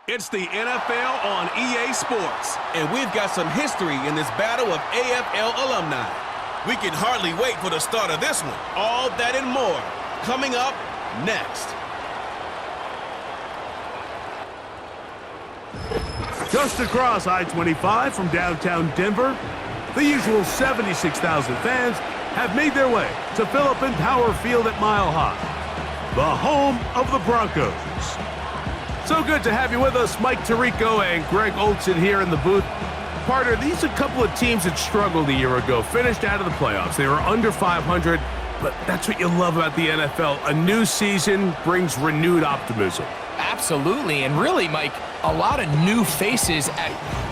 It's the NFL on EA Sports. And we've got some history in this battle of AFL alumni. We can hardly wait for the start of this one. All that and more coming up next. Just across I-25 from downtown Denver, the usual 76,000 fans have made their way to Philip Power Field at Mile High, the home of the Broncos. So good to have you with us, Mike Tirico and Greg Olson here in the booth. Partner, these are a couple of teams that struggled a year ago, finished out of the playoffs. They were under 500, but that's what you love about the NFL. A new season brings renewed optimism. Absolutely, and really, Mike, a lot of new faces at...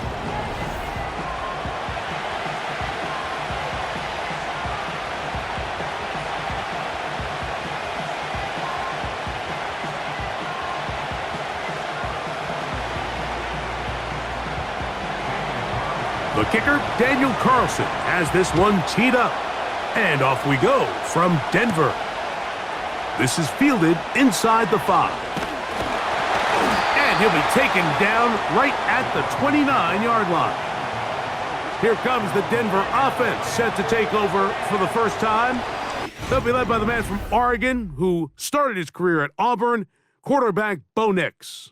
The kicker, Daniel Carlson, has this one teed up. And off we go from Denver. This is fielded inside the 5. And he'll be taken down right at the 29-yard line. Here comes the Denver offense, set to take over for the first time. They'll be led by the man from Oregon who started his career at Auburn, quarterback Bo Nix.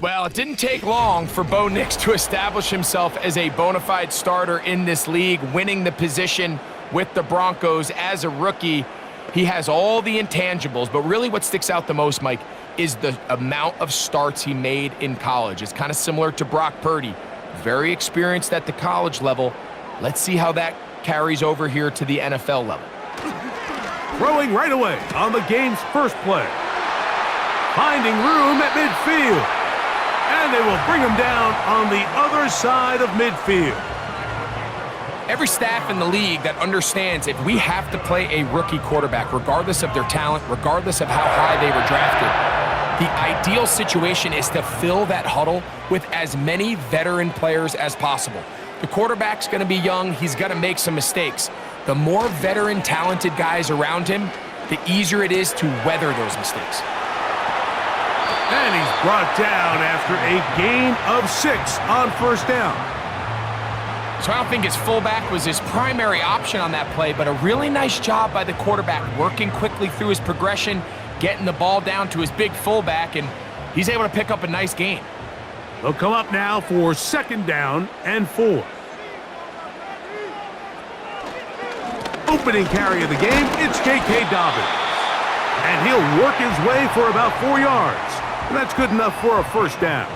Well, it didn't take long for Bo Nix to establish himself as a bona fide starter in this league, winning the position with the Broncos as a rookie. He has all the intangibles, but really what sticks out the most, Mike, is the amount of starts he made in college. It's kind of similar to Brock Purdy. Very experienced at the college level. Let's see how that carries over here to the NFL level. Throwing right away on the game's first play. Finding room at midfield. And they will bring him down on the other side of midfield. Every staff in the league that understands if we have to play a rookie quarterback, regardless of their talent, regardless of how high they were drafted, the ideal situation is to fill that huddle with as many veteran players as possible. The quarterback's going to be young. He's going to make some mistakes. The more veteran, talented guys around him, the easier it is to weather those mistakes. And he's brought down after a gain of 6 on first down. So I don't think his fullback was his primary option on that play, but a really nice job by the quarterback working quickly through his progression, getting the ball down to his big fullback, and he's able to pick up a nice gain. They'll come up now for 2nd down and 4. Opening carry of the game, it's J.K. Dobbins. And he'll work his way for about 4 yards. And that's good enough for a first down.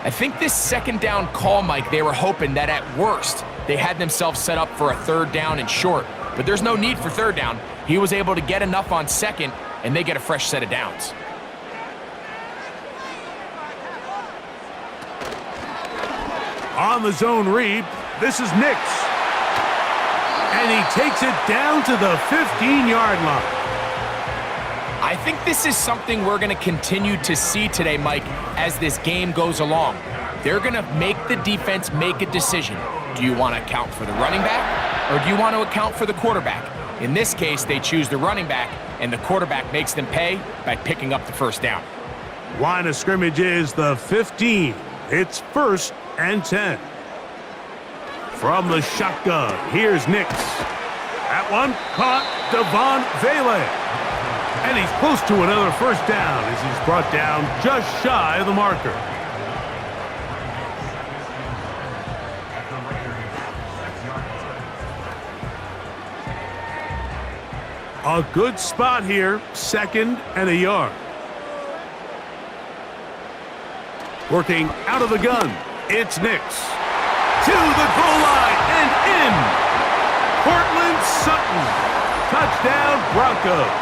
I think this 2nd down call, Mike, they were hoping that at worst they had themselves set up for a 3rd down and short. But there's no need for 3rd down. He was able to get enough on 2nd, and they get a fresh set of downs. On the zone read, this is Nix. And he takes it down to the 15-yard line. I think this is something we're going to continue to see today, Mike, as this game goes along. They're going to make the defense make a decision. Do you want to account for the running back, or do you want to account for the quarterback? In this case, they choose the running back, and the quarterback makes them pay by picking up the first down. Line of scrimmage is the 15. It's 1st and 10. From the shotgun, here's Nix. That one caught Devon Vele. And he's close to another first down as he's brought down just shy of the marker. A good spot here, 2nd and a yard. Working out of the gun, it's Nix. To the goal line and in. Cortland Sutton. Touchdown, Broncos.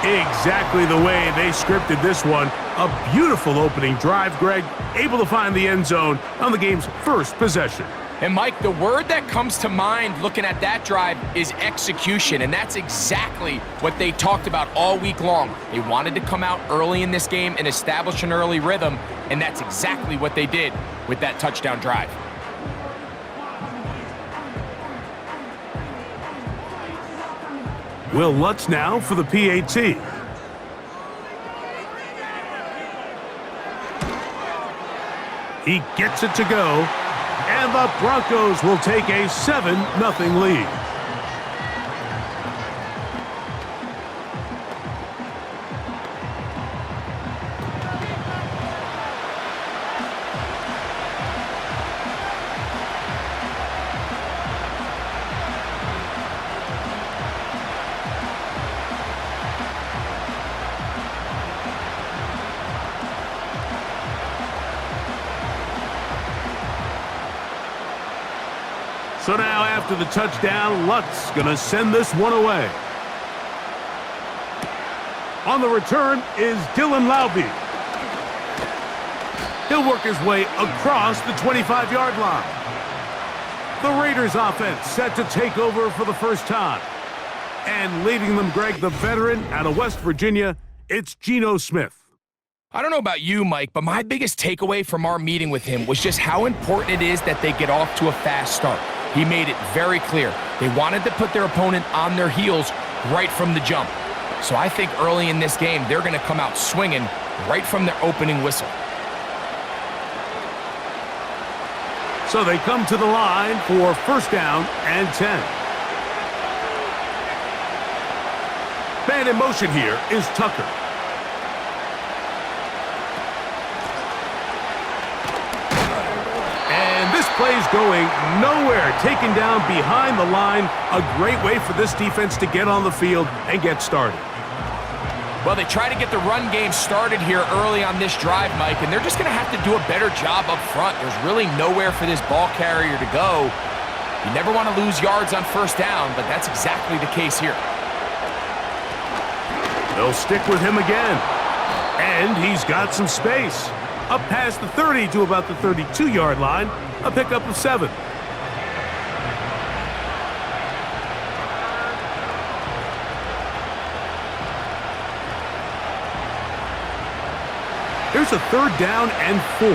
Exactly the way they scripted this one. A beautiful opening drive, Greg. Able to find the end zone on the game's first possession. And Mike, the word that comes to mind looking at that drive is execution, and that's exactly what they talked about all week long. They wanted to come out early in this game and establish an early rhythm, and that's exactly what they did with that touchdown drive. Will Lutz now for the PAT. He gets it to go, and the Broncos will take a 7-0 lead. So now after the touchdown, Luck's gonna send this one away. On the return is Dylan Laube. He'll work his way across the 25-yard line. The Raiders offense set to take over for the first time. And leading them, Greg, the veteran out of West Virginia, it's Geno Smith. I don't know about you, Mike, but my biggest takeaway from our meeting with him was just how important it is that they get off to a fast start. He made it very clear. They wanted to put their opponent on their heels right from the jump. So I think early in this game, they're going to come out swinging right from their opening whistle. So they come to the line for first down and 10. Man in motion here is Tucker. And this play's going nowhere, taken down behind the line. A great way for this defense to get on the field and get started. Well, they try to get the run game started here early on this drive, Mike, and they're just going to have to do a better job up front. There's really nowhere for this ball carrier to go. You never want to lose yards on first down, but that's exactly the case here. They'll stick with him again. And he's got some space. Up past the 30 to about the 32-yard line, a pickup of 7. Here's a third down and 4.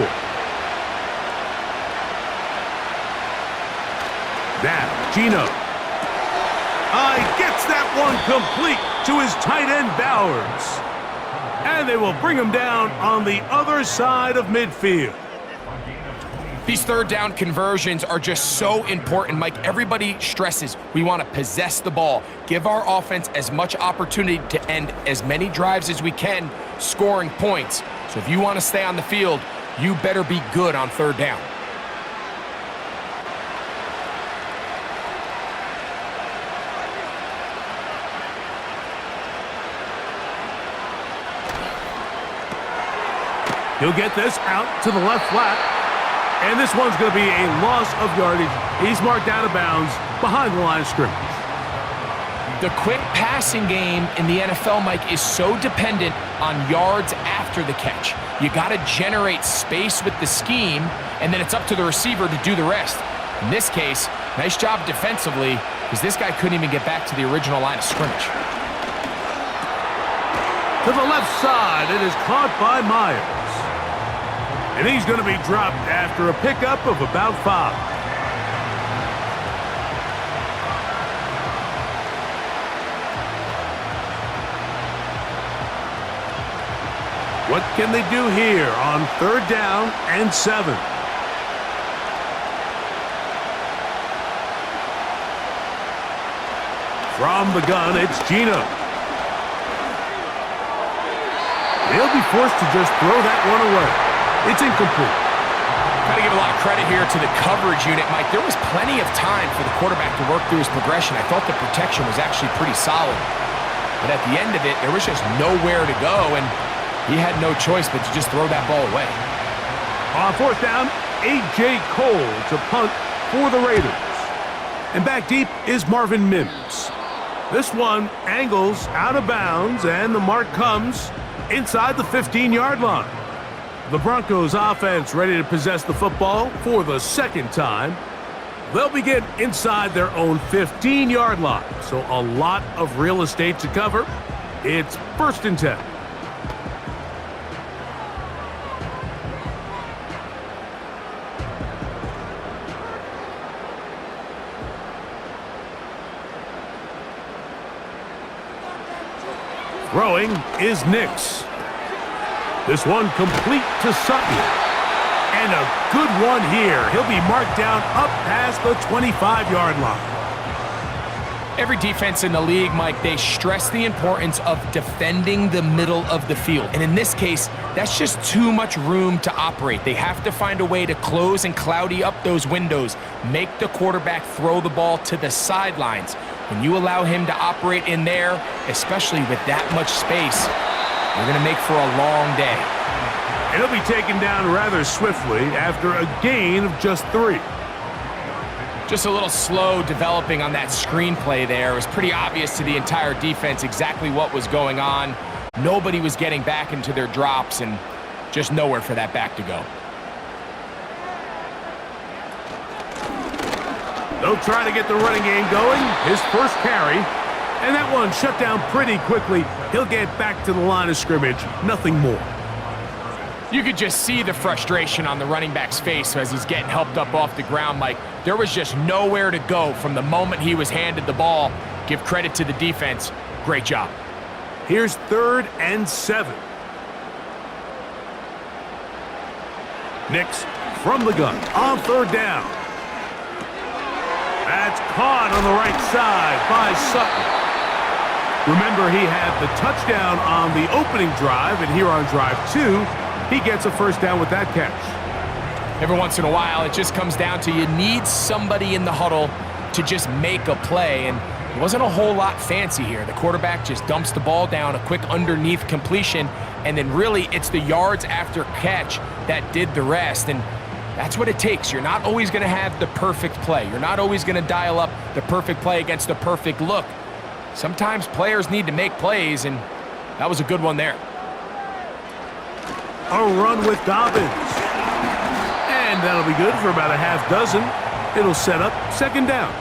Now, Geno. Gets that one complete to his tight end, Bowers. And they will bring him down on the other side of midfield. These third down conversions are just so important, Mike. Everybody stresses we want to possess the ball, give our offense as much opportunity to end as many drives as we can, scoring points. So if you want to stay on the field, you better be good on third down. He'll get this out to the left flat. And this one's going to be a loss of yardage. He's marked out of bounds behind the line of scrimmage. The quick passing game in the NFL, Mike, is so dependent on yards after the catch. You got to generate space with the scheme, and then it's up to the receiver to do the rest. In this case, nice job defensively, because this guy couldn't even get back to the original line of scrimmage. To the left side, it is caught by Myers. And he's going to be dropped after a pickup of about 5. What can they do here on third down and 7? From the gun, it's Geno. He'll be forced to just throw that one away. It's incomplete. Got to give a lot of credit here to the coverage unit, Mike. There was plenty of time for the quarterback to work through his progression. I thought the protection was actually pretty solid. But at the end of it, there was just nowhere to go, and he had no choice but to just throw that ball away. On fourth down, A.J. Cole to punt for the Raiders. And back deep is Marvin Mims. This one angles out of bounds, and the mark comes inside the 15-yard line. The Broncos offense ready to possess the football for the second time. They'll begin inside their own 15-yard line, so a lot of real estate to cover. It's 1st and 10. Throwing is Nix. This one complete to Sutton. And a good one here. He'll be marked down up past the 25-yard line. Every defense in the league, Mike, they stress the importance of defending the middle of the field. And in this case, that's just too much room to operate. They have to find a way to close and cloudy up those windows, make the quarterback throw the ball to the sidelines. When you allow him to operate in there, especially with that much space, you're going to make for a long day. And he'll be taken down rather swiftly after a gain of just 3. Just a little slow developing on that screenplay there. It was pretty obvious to the entire defense exactly what was going on. Nobody was getting back into their drops and just nowhere for that back to go. They'll try to get the running game going. His first carry. And that one shut down pretty quickly. He'll get back to the line of scrimmage. Nothing more. You could just see the frustration on the running back's face as he's getting helped up off the ground. Like, there was just nowhere to go from the moment he was handed the ball. Give credit to the defense. Great job. Here's 3rd and 7. Nix from the gun on 3rd down. That's caught on the right side by Sutton. Remember, he had the touchdown on the opening drive, and here on drive 2, he gets a first down with that catch. Every once in a while, it just comes down to you need somebody in the huddle to just make a play, and it wasn't a whole lot fancy here. The quarterback just dumps the ball down, a quick underneath completion, and then really it's the yards after catch that did the rest, and that's what it takes. You're not always going to have the perfect play. You're not always going to dial up the perfect play against the perfect look. Sometimes players need to make plays, and that was a good one there. A run with Dobbins. And that'll be good for about a half dozen. It'll set up 2nd down.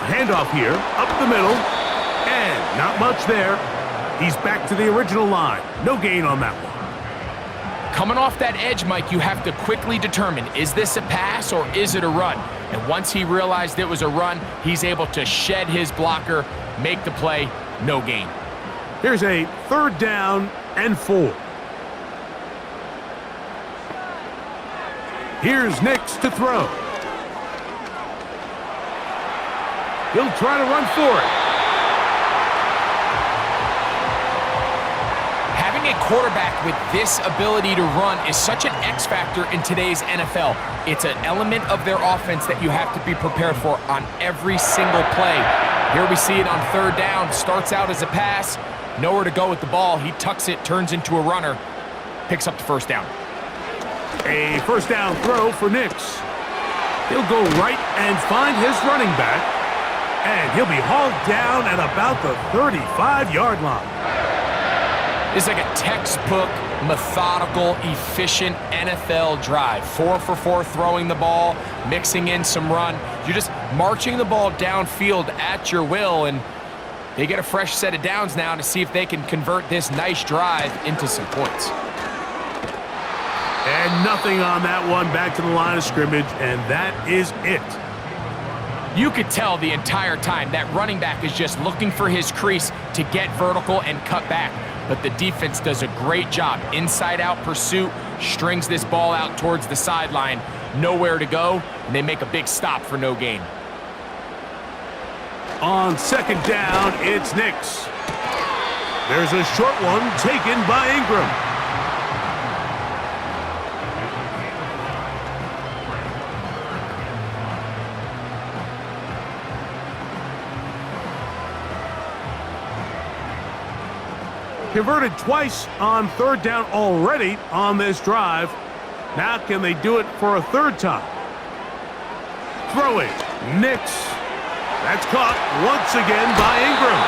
Handoff here, up the middle, and not much there. He's back to the original line. No gain on that one. Coming off that edge, Mike, you have to quickly determine, is this a pass or is it a run? And once he realized it was a run, he's able to shed his blocker, make the play, no gain. Here's a 3rd down and 4. Here's Nix to throw. He'll try to run for it. Having a quarterback with this ability to run is such an X factor in today's NFL. It's an element of their offense that you have to be prepared for on every single play. Here we see it on 3rd down. Starts out as a pass. Nowhere to go with the ball. He tucks it, turns into a runner. Picks up the 1st down. A 1st down throw for Nix. He'll go right and find his running back. And he'll be hauled down at about the 35-yard line. It's like a textbook, methodical, efficient NFL drive. 4 for 4 throwing the ball, mixing in some run. You're just marching the ball downfield at your will, and they get a fresh set of downs now to see if they can convert this nice drive into some points. And nothing on that one, back to the line of scrimmage, and that is it. You could tell the entire time that running back is just looking for his crease to get vertical and cut back. But the defense does a great job. Inside-out pursuit, strings this ball out towards the sideline. Nowhere to go, and they make a big stop for no gain. On 2nd down, it's Nix. There's a short one taken by Ingram. Converted twice on 3rd down already on this drive. Now can they do it for a 3rd time? Throwing, Nix. That's caught once again by Ingram.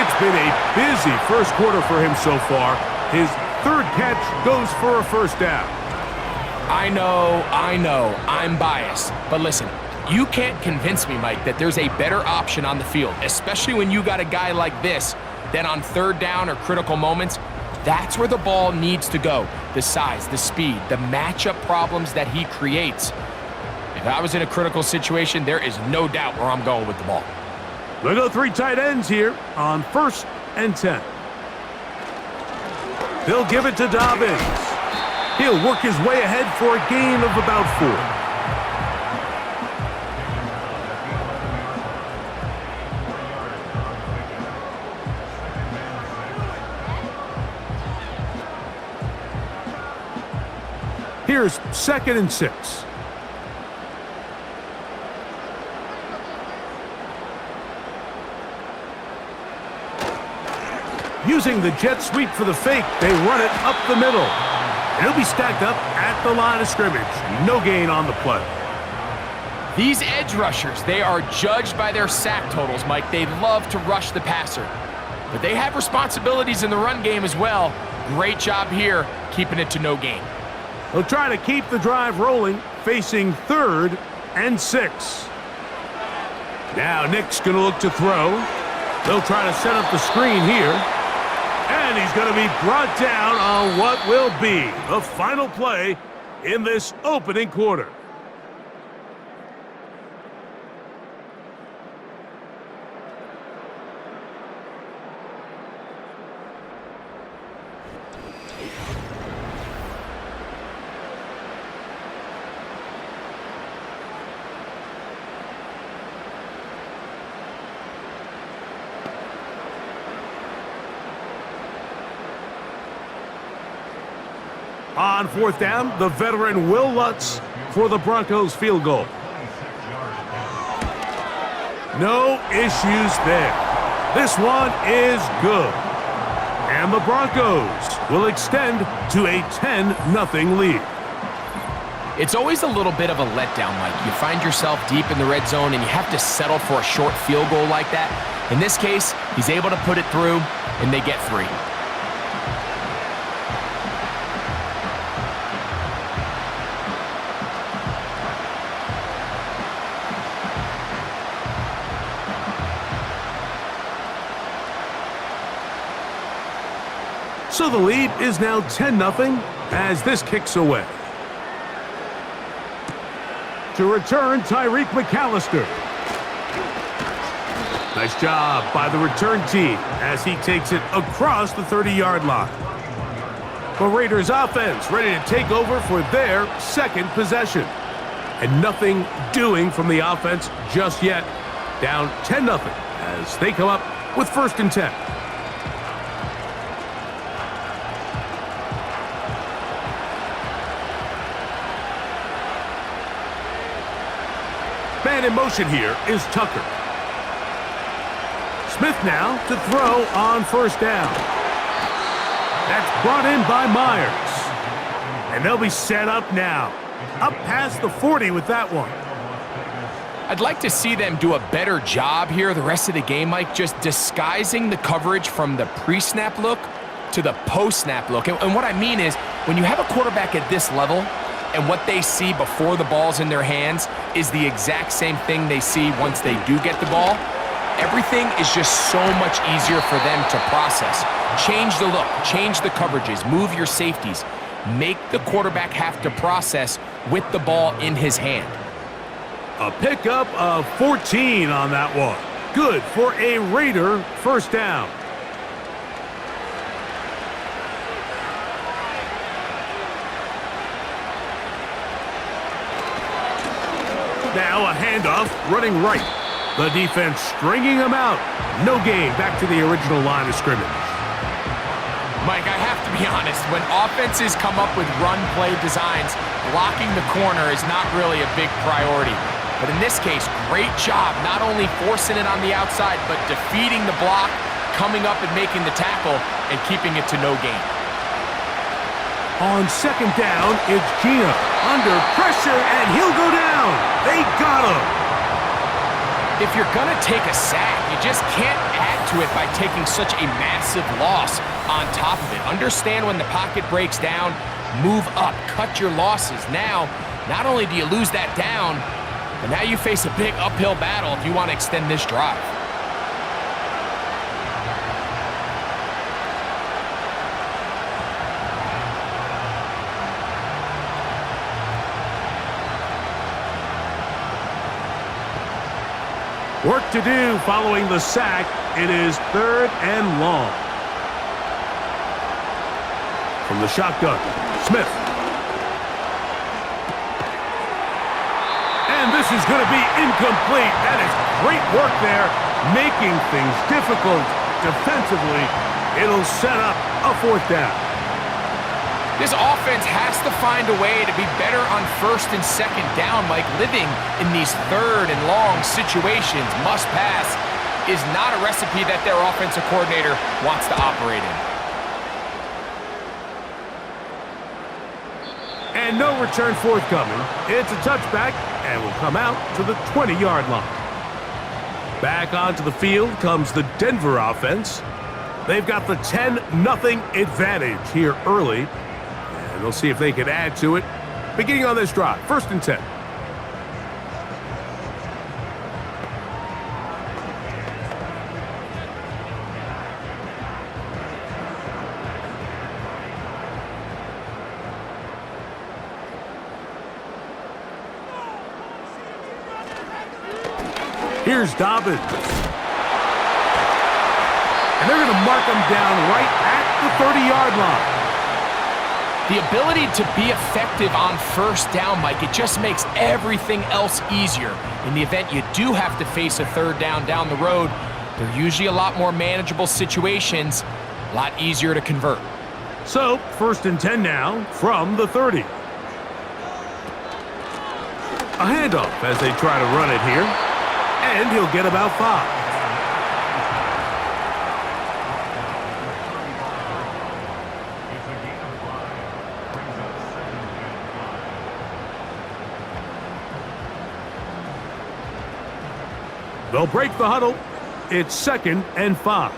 It's been a busy first quarter for him so far. His 3rd catch goes for a 1st down. I know, I'm biased. But listen, you can't convince me, Mike, that there's a better option on the field, especially when you got a guy like this, then on 3rd down or critical moments, That's where the ball needs to go. The size, the speed, the matchup problems that he creates. If I was in a critical situation, there is no doubt where I'm going with the ball. They'll go 3 tight ends here on 1st and 10. They'll give it to Dobbins. He'll work his way ahead for a gain of about 4. Here's 2nd and 6. Using the jet sweep for the fake, they run it up the middle. It'll be stacked up at the line of scrimmage. No gain on the play. These edge rushers, they are judged by their sack totals, Mike. They love to rush the passer. But they have responsibilities in the run game as well. Great job here, keeping it to no gain. They'll try to keep the drive rolling, facing 3rd and 6. Now Nick's going to look to throw. They'll try to set up the screen here. And he's going to be brought down on what will be the final play in this opening quarter. On 4th down, the veteran Will Lutz for the Broncos field goal. No issues there. This one is good. And the Broncos will extend to a 10-0 lead. It's always a little bit of a letdown, Mike. You find yourself deep in the red zone and you have to settle for a short field goal like that. In this case, he's able to put it through and they get 3. So the lead is now 10-0 as this kicks away. To return, Tyreek McAllister. Nice job by the return team as he takes it across the 30-yard line. The Raiders offense ready to take over for their 2nd possession. And nothing doing from the offense just yet. Down 10-0 as they come up with 1st and 10. Man in motion here is Tucker. Smith now to throw on 1st down. That's brought in by Myers. And they'll be set up now. Up past the 40 with that one. I'd like to see them do a better job here the rest of the game, Mike, just disguising the coverage from the pre-snap look to the post-snap look. And what I mean is, when you have a quarterback at this level, and what they see before the ball's in their hands is the exact same thing they see once they do get the ball, everything is just so much easier for them to process. Change the look, change the coverages, move your safeties. Make the quarterback have to process with the ball in his hand. A pickup of 14 on that one. Good for a Raider 1st down. Now a handoff running right. The defense stringing him out. No gain back to the original line of scrimmage. Mike, I have to be honest, when offenses come up with run-play designs, blocking the corner is not really a big priority. But in this case, great job not only forcing it on the outside, but defeating the block, coming up and making the tackle, and keeping it to no gain. On 2nd down, it's Gino under pressure, and he'll go down. They got him. If you're going to take a sack, you just can't add to it by taking such a massive loss on top of it. Understand when the pocket breaks down, move up, cut your losses. Now, not only do you lose that down, but now you face a big uphill battle if you want to extend this drive. Work to do following the sack. It is 3rd and long. From the shotgun, Smith. And this is going to be incomplete. That is great work there, making things difficult defensively. It'll set up a 4th down. This offense has to find a way to be better on 1st and 2nd down, Mike. Living in these 3rd and long situations, must pass, is not a recipe that their offensive coordinator wants to operate in. And no return forthcoming. It's a touchback and will come out to the 20-yard line. Back onto the field comes the Denver offense. They've got the 10-0 advantage here early. And they'll see if they can add to it. Beginning on this drive, 1st and 10. Here's Dobbins. And they're going to mark him down right at the 30-yard line. The ability to be effective on 1st down, Mike, it just makes everything else easier. In the event you do have to face a 3rd down the road, they're usually a lot more manageable situations, a lot easier to convert. So, 1st and 10 now from the 30. A handoff as they try to run it here. And he'll get about 5. They'll break the huddle. It's 2nd and 5.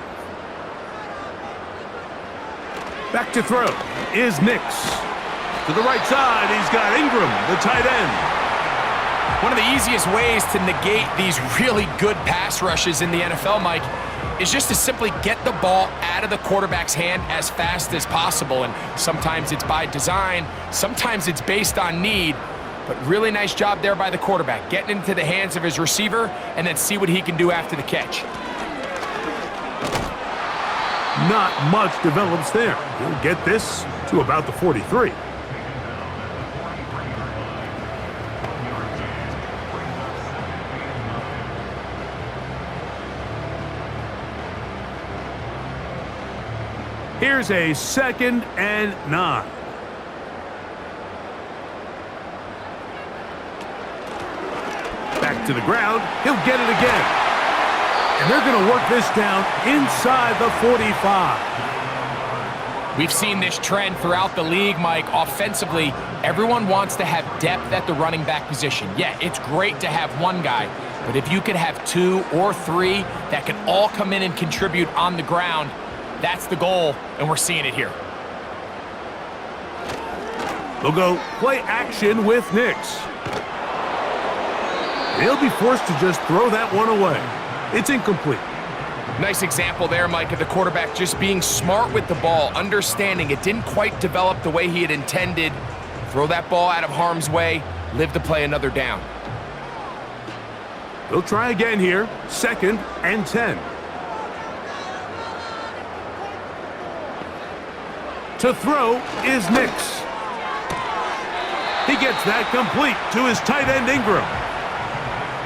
Back to throw is Nix. To the right side, he's got Ingram, the tight end. One of the easiest ways to negate these really good pass rushes in the NFL, Mike, is just to simply get the ball out of the quarterback's hand as fast as possible. And sometimes it's by design, sometimes it's based on need. But really nice job there by the quarterback, getting into the hands of his receiver and then see what he can do after the catch. Not much develops there. He'll get this to about the 43. Here's a 2nd and 9. Back to the ground. He'll get it again. And they're going to work this down inside the 45. We've seen this trend throughout the league, Mike. Offensively, everyone wants to have depth at the running back position. Yeah, it's great to have one guy, but if you could have 2 or 3 that can all come in and contribute on the ground, that's the goal, and we're seeing it here. They'll go play action with Nix. He'll be forced to just throw that one away. It's incomplete. Nice example there, Mike, of the quarterback just being smart with the ball, understanding it didn't quite develop the way he had intended. Throw that ball out of harm's way, live to play another down. They'll try again here, 2nd and 10. To throw is Nix. He gets that complete to his tight end Ingram.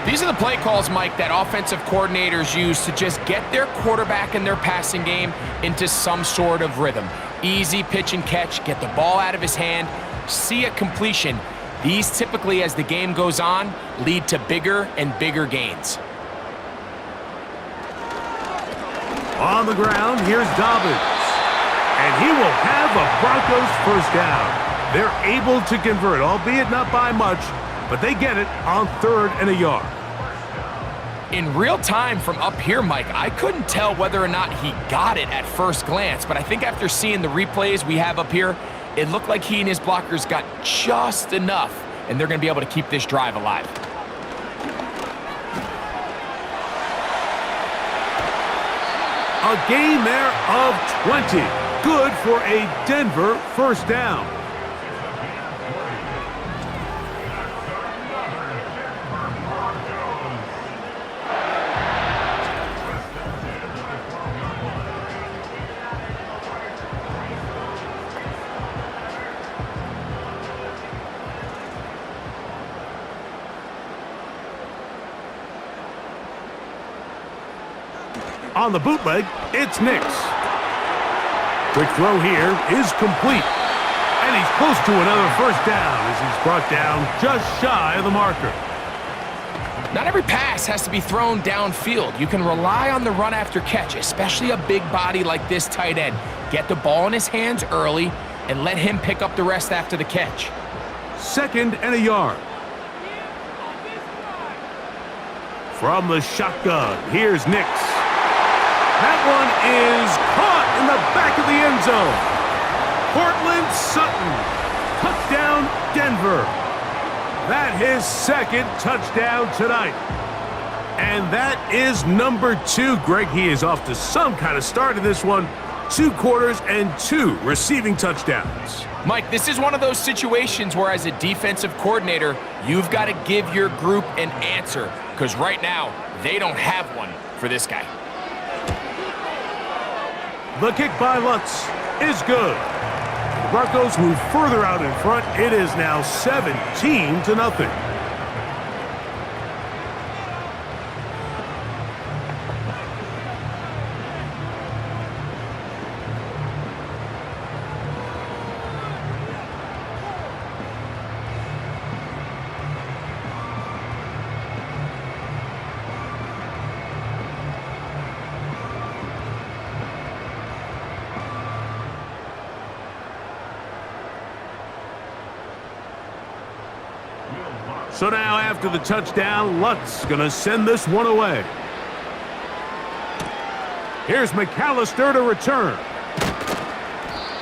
These are the play calls, Mike, that offensive coordinators use to just get their quarterback and their passing game into some sort of rhythm. Easy pitch and catch, get the ball out of his hand, see a completion. These typically, as the game goes on, lead to bigger and bigger gains. On the ground, here's Dobbins. And he will have a Broncos 1st down. They're able to convert, albeit not by much, but they get it on 3rd and a yard. In real time from up here, Mike, I couldn't tell whether or not he got it at first glance, but I think after seeing the replays we have up here, it looked like he and his blockers got just enough, and they're going to be able to keep this drive alive. A gain there of 20. Good for a Denver 1st down. On the bootleg, it's Nix. Quick throw here is complete. And he's close to another first down as he's brought down just shy of the marker. Not every pass has to be thrown downfield. You can rely on the run after catch, especially a big body like this tight end. Get the ball in his hands early and let him pick up the rest after the catch. 2nd and a yard. From the shotgun, here's Nix. That one is caught in the back of the end zone. Cortland Sutton, touchdown Denver. That his 2nd touchdown tonight. And that is number 2. Greg, he is off to some kind of start in this one. 2 quarters and 2 receiving touchdowns. Mike, this is one of those situations where as a defensive coordinator, you've got to give your group an answer, because right now, they don't have one for this guy. The kick by Lutz is good. The Broncos move further out in front. It is now 17-0. So now after the touchdown, Lutz gonna send this one away. Here's McAllister to return.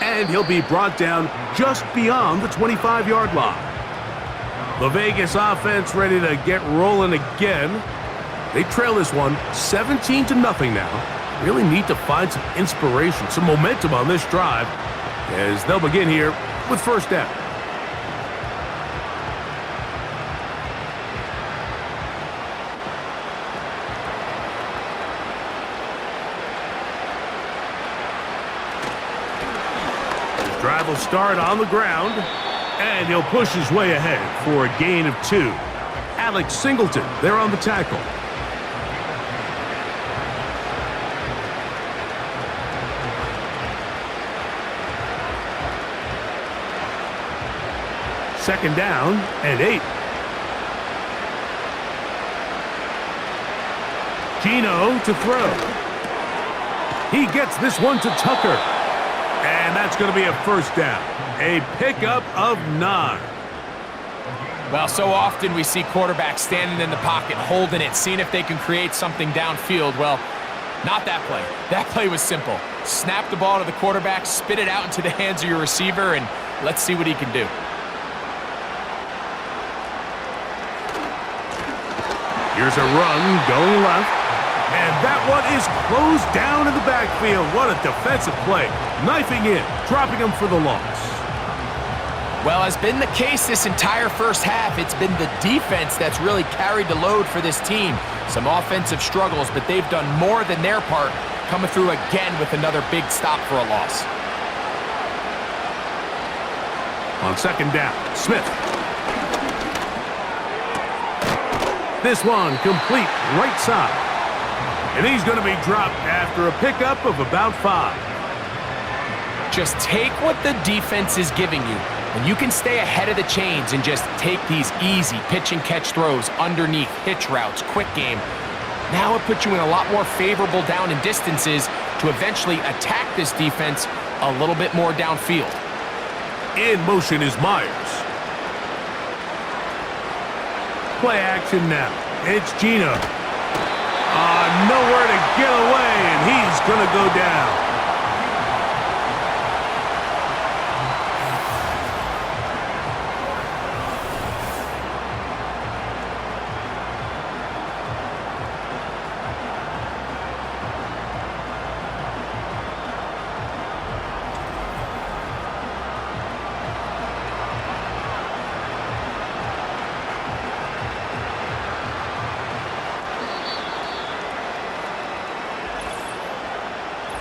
And he'll be brought down just beyond the 25-yard line. The Vegas offense ready to get rolling again. They trail this one 17-0 now. Really need to find some inspiration, some momentum on this drive as they'll begin here with first down. Drive will start on the ground, and he'll push his way ahead for a gain of 2. Alex Singleton there on the tackle. Second down and 8. Gino to throw. He gets this one to Tucker. And that's going to be a first down. A pickup of 9. Well, so often we see quarterbacks standing in the pocket, holding it, seeing if they can create something downfield. Well, not that play. That play was simple. Snap the ball to the quarterback, spit it out into the hands of your receiver, and let's see what he can do. Here's a run going left. And that one is closed down in the backfield. What a defensive play. Knifing in, dropping him for the loss. Well, as been the case this entire first half, it's been the defense that's really carried the load for this team. Some offensive struggles, but they've done more than their part, coming through again with another big stop for a loss. On second down, Smith. This one complete right side. And he's going to be dropped after a pickup of about 5. Just take what the defense is giving you, and you can stay ahead of the chains and just take these easy pitch and catch throws underneath, hitch routes, quick game. Now it puts you in a lot more favorable down and distances to eventually attack this defense a little bit more downfield. In motion is Myers. Play action now. It's Gino. Nowhere to get away, and he's going to go down.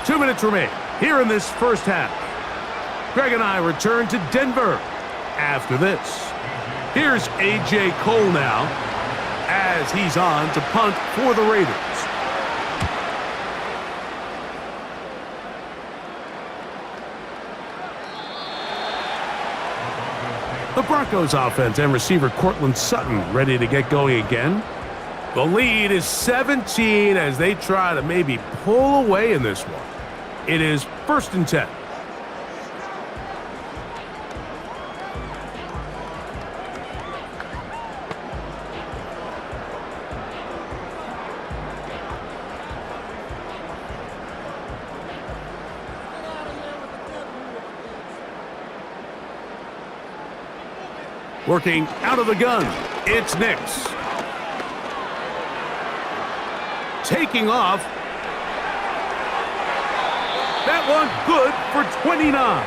Two minutes remain here in this first half. Greg and I return to Denver after this. Here's A.J. Cole now as he's on to punt for the Raiders. The Broncos offense and receiver Cortland Sutton ready to get going again. The lead is 17 as they try to maybe pull away in this one. It is 1st and 10. Working out of the gun, it's Nix. Taking off. That one good for 29.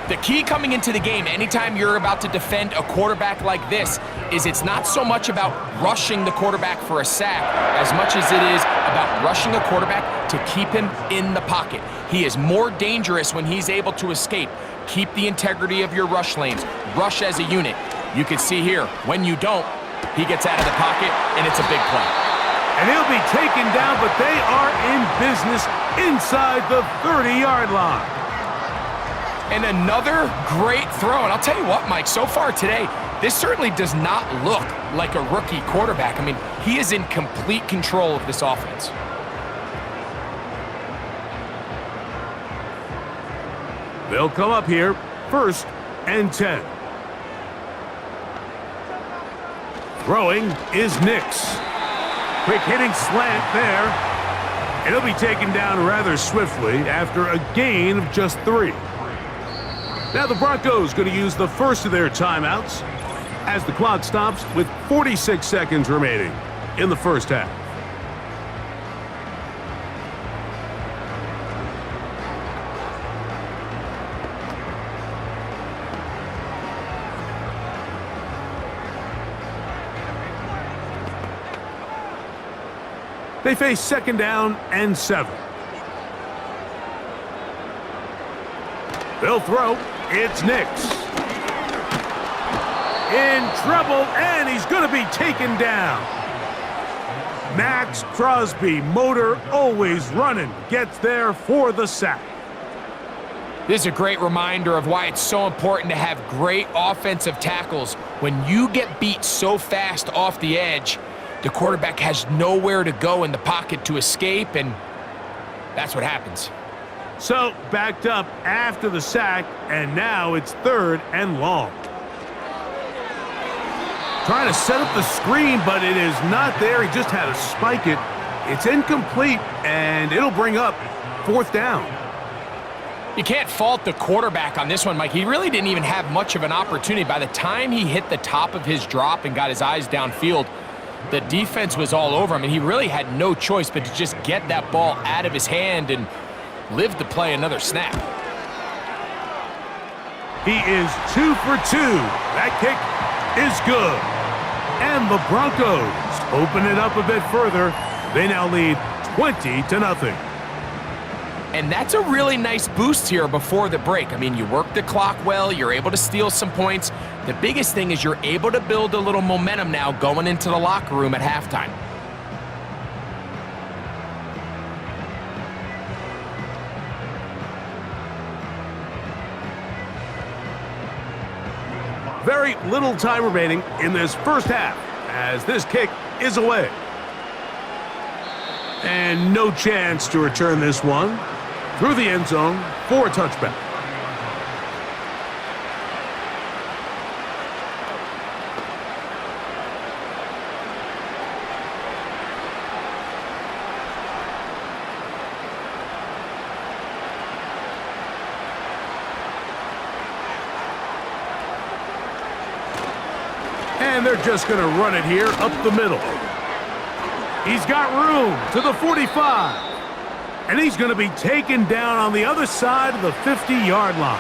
The key coming into the game, anytime you're about to defend a quarterback like this, is it's not so much about rushing the quarterback for a sack as much as it is about rushing a quarterback to keep him in the pocket. He is more dangerous when he's able to escape. Keep the integrity of your rush lanes. Rush as a unit. You can see here, when you don't, he gets out of the pocket, and it's a big play. And he'll be taken down, but they are in business inside the 30-yard line. And another great throw. And I'll tell you what, Mike, so far today, this certainly does not look like a rookie quarterback. I mean, he is in complete control of this offense. They'll come up here, 1st and 10. Throwing is Nix. Quick hitting slant there. And he'll be taken down rather swiftly after a gain of just 3. Now the Broncos going to use the first of their timeouts as the clock stops with 46 seconds remaining in the first half. They face 2nd down and 7. They'll throw. It's Nix. In trouble, and he's going to be taken down. Max Crosby, motor always running, gets there for the sack. This is a great reminder of why it's so important to have great offensive tackles. When you get beat so fast off the edge, the quarterback has nowhere to go in the pocket to escape, and that's what happens. So, backed up after the sack, and now it's 3rd and long. Trying to set up the screen, but it is not there. He just had to spike it. It's incomplete, and it'll bring up 4th down. You can't fault the quarterback on this one, Mike. He really didn't even have much of an opportunity. By the time he hit the top of his drop and got his eyes downfield, the defense was all over him, and he really had no choice but to just get that ball out of his hand and live to play another snap. He is 2 for 2. That kick is good. And the Broncos open it up a bit further. They now lead 20-0. And that's a really nice boost here before the break. I mean, you work the clock well, you're able to steal some points. The biggest thing is you're able to build a little momentum now going into the locker room at halftime. Very little time remaining in this first half as this kick is away. And no chance to return this one through the end zone for a touchback. And they're just going to run it here up the middle. He's got room to the 45. And he's going to be taken down on the other side of the 50-yard line.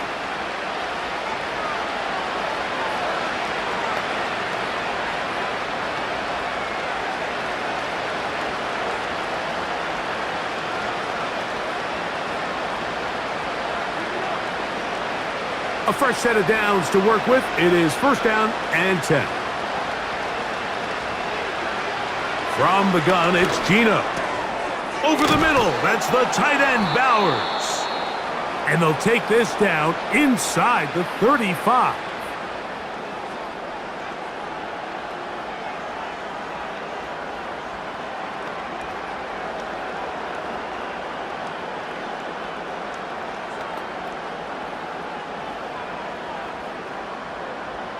A fresh set of downs to work with. It is 1st down and 10. From the gun, it's Gino. Over the middle, that's the tight end, Bowers. And they'll take this down inside the 35.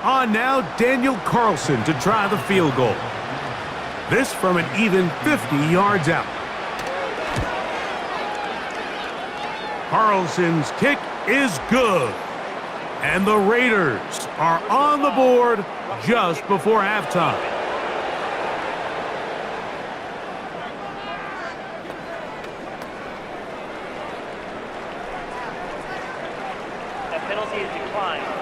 On now, Daniel Carlson to try the field goal. This from an even 50 yards out. Carlson's kick is good. And the Raiders are on the board just before halftime. That penalty is declined.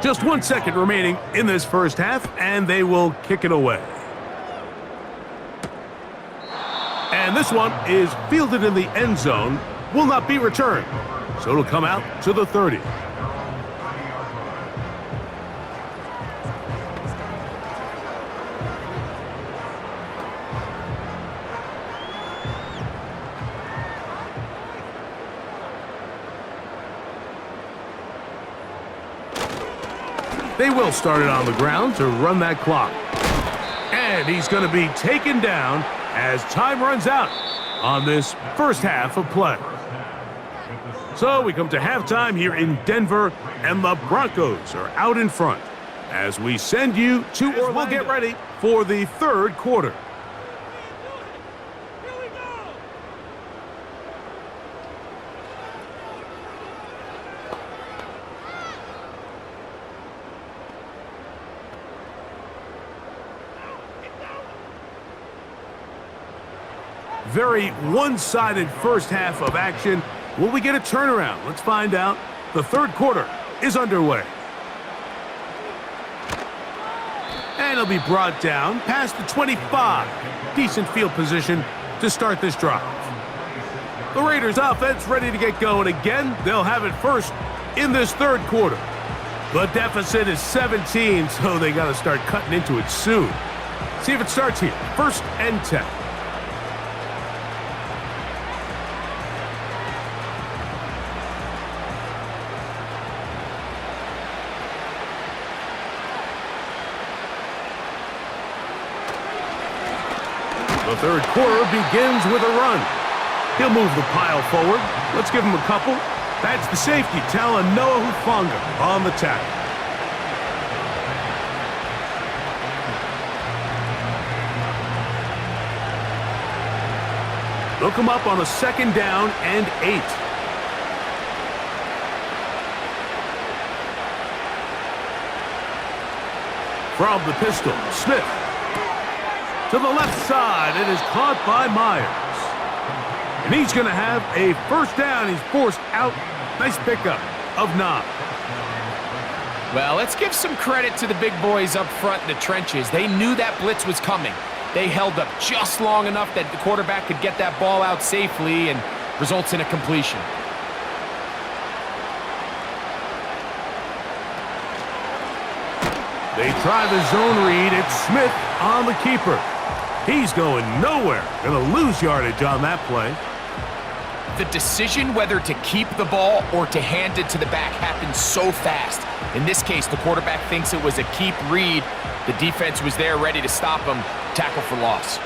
Just 1 second remaining in this first half, and they will kick it away. And this one is fielded in the end zone, will not be returned. So it'll come out to the 30. They will start it on the ground to run that clock. And he's going to be taken down as time runs out on this first half of play. So we come to halftime here in Denver, and the Broncos are out in front as we send you to Orlando. We'll get ready for the third quarter. Very one-sided first half of action. Will we get a turnaround? Let's find out. The third quarter is underway. And it'll be brought down past the 25. Decent field position to start this drive. The Raiders offense ready to get going again. They'll have it first in this third quarter. The deficit is 17, so they got to start cutting into it soon. See if it starts here. 1st and 10. The third quarter begins with a run. He'll move the pile forward. Let's give him a couple. That's the safety, Talanoa Hufanga on the tackle. They'll come up on a 2nd down and 8. From the pistol, Smith. To the left side, it is caught by Myers. And he's going to have a first down. He's forced out. Nice pickup of 9. Well, let's give some credit to the big boys up front in the trenches. They knew that blitz was coming. They held up just long enough that the quarterback could get that ball out safely and results in a completion. They try the zone read. It's Smith on the keeper. He's going nowhere. Going to lose yardage on that play. The decision whether to keep the ball or to hand it to the back happens so fast. In this case, the quarterback thinks it was a keep read. The defense was there ready to stop him. Tackle for loss.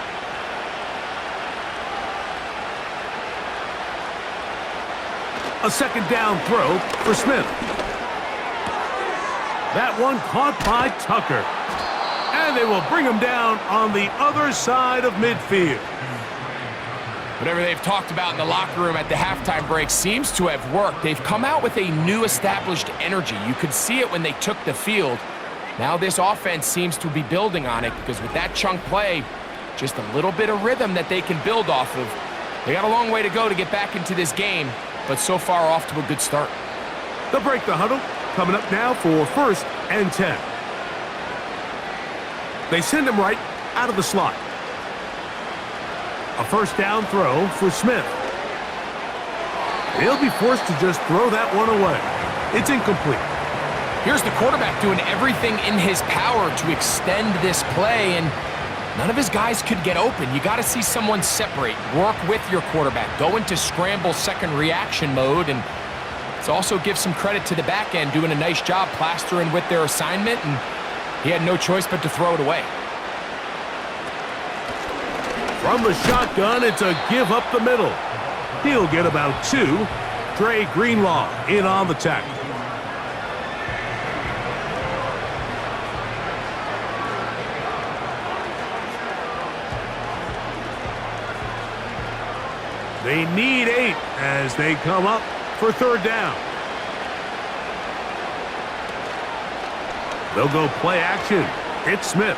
A 2nd down throw for Smith. That one caught by Tucker. And they will bring him down on the other side of midfield. Whatever they've talked about in the locker room at the halftime break seems to have worked. They've come out with a new established energy. You could see it when they took the field. Now this offense seems to be building on it because with that chunk play, just a little bit of rhythm that they can build off of. They got a long way to go to get back into this game, but so far off to a good start. They'll break the huddle coming up now for 1st and 10. They send him right out of the slot. A 1st down throw for Smith. He'll be forced to just throw that one away. It's incomplete. Here's the quarterback doing everything in his power to extend this play, and none of his guys could get open. You got to see someone separate, work with your quarterback, go into scramble second reaction mode, and it's also give some credit to the back end doing a nice job plastering with their assignment, and he had no choice but to throw it away. From the shotgun, it's a give up the middle. He'll get about 2. Dre Greenlaw in on the tackle. They need 8 as they come up for 3rd down. They'll go play action. It's Smith.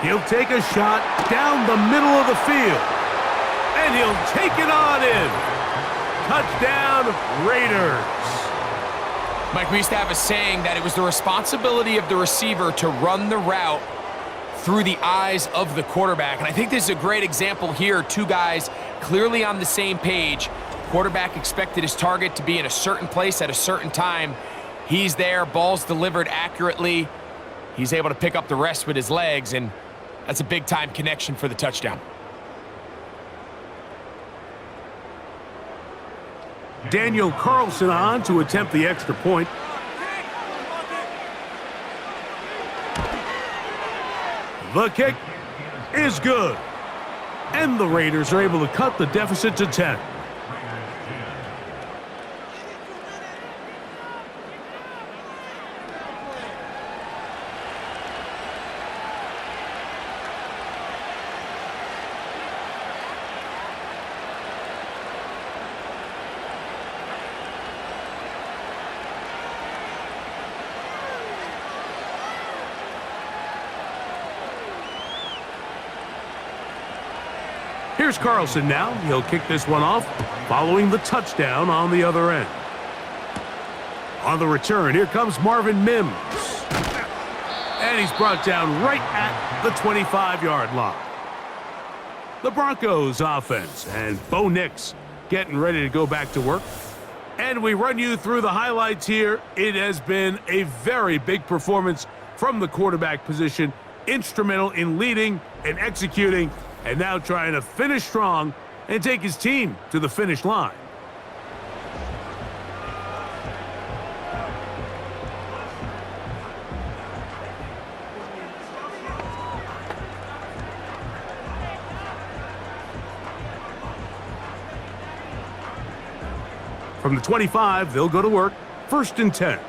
He'll take a shot down the middle of the field. And he'll take it on in. Touchdown, Raiders. Mike, we used to have a saying that it was the responsibility of the receiver to run the route through the eyes of the quarterback. And I think this is a great example here. 2 guys clearly on the same page. Quarterback expected his target to be in a certain place at a certain time. He's there, ball's delivered accurately. He's able to pick up the rest with his legs, and that's a big-time connection for the touchdown. Daniel Carlson on to attempt the extra point. The kick is good. And the Raiders are able to cut the deficit to 10. Here's Carlson now. He'll kick this one off, following the touchdown on the other end. On the return, here comes Marvin Mims. And he's brought down right at the 25-yard line. The Broncos offense, and Bo Nix getting ready to go back to work. And we run you through the highlights here. It has been a very big performance from the quarterback position, instrumental in leading and executing, and now trying to finish strong and take his team to the finish line. From the 25, they'll go to work. 1st and 10.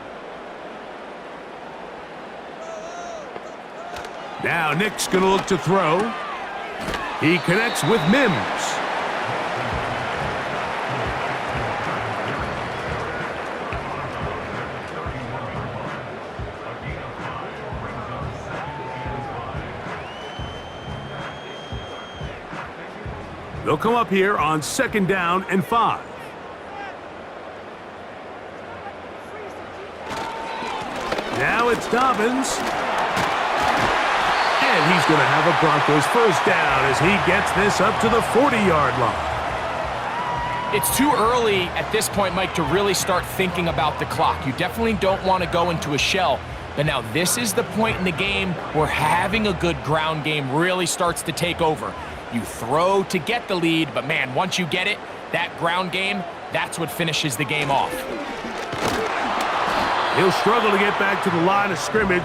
Now Nick's going to look to throw. He connects with Mims. They'll come up here on 2nd down and 5. Now it's Dobbins. And he's going to have a Broncos 1st down as he gets this up to the 40-yard line. It's too early at this point, Mike, to really start thinking about the clock. You definitely don't want to go into a shell. But now this is the point in the game where having a good ground game really starts to take over. You throw to get the lead, but man, once you get it, that ground game, that's what finishes the game off. He'll struggle to get back to the line of scrimmage.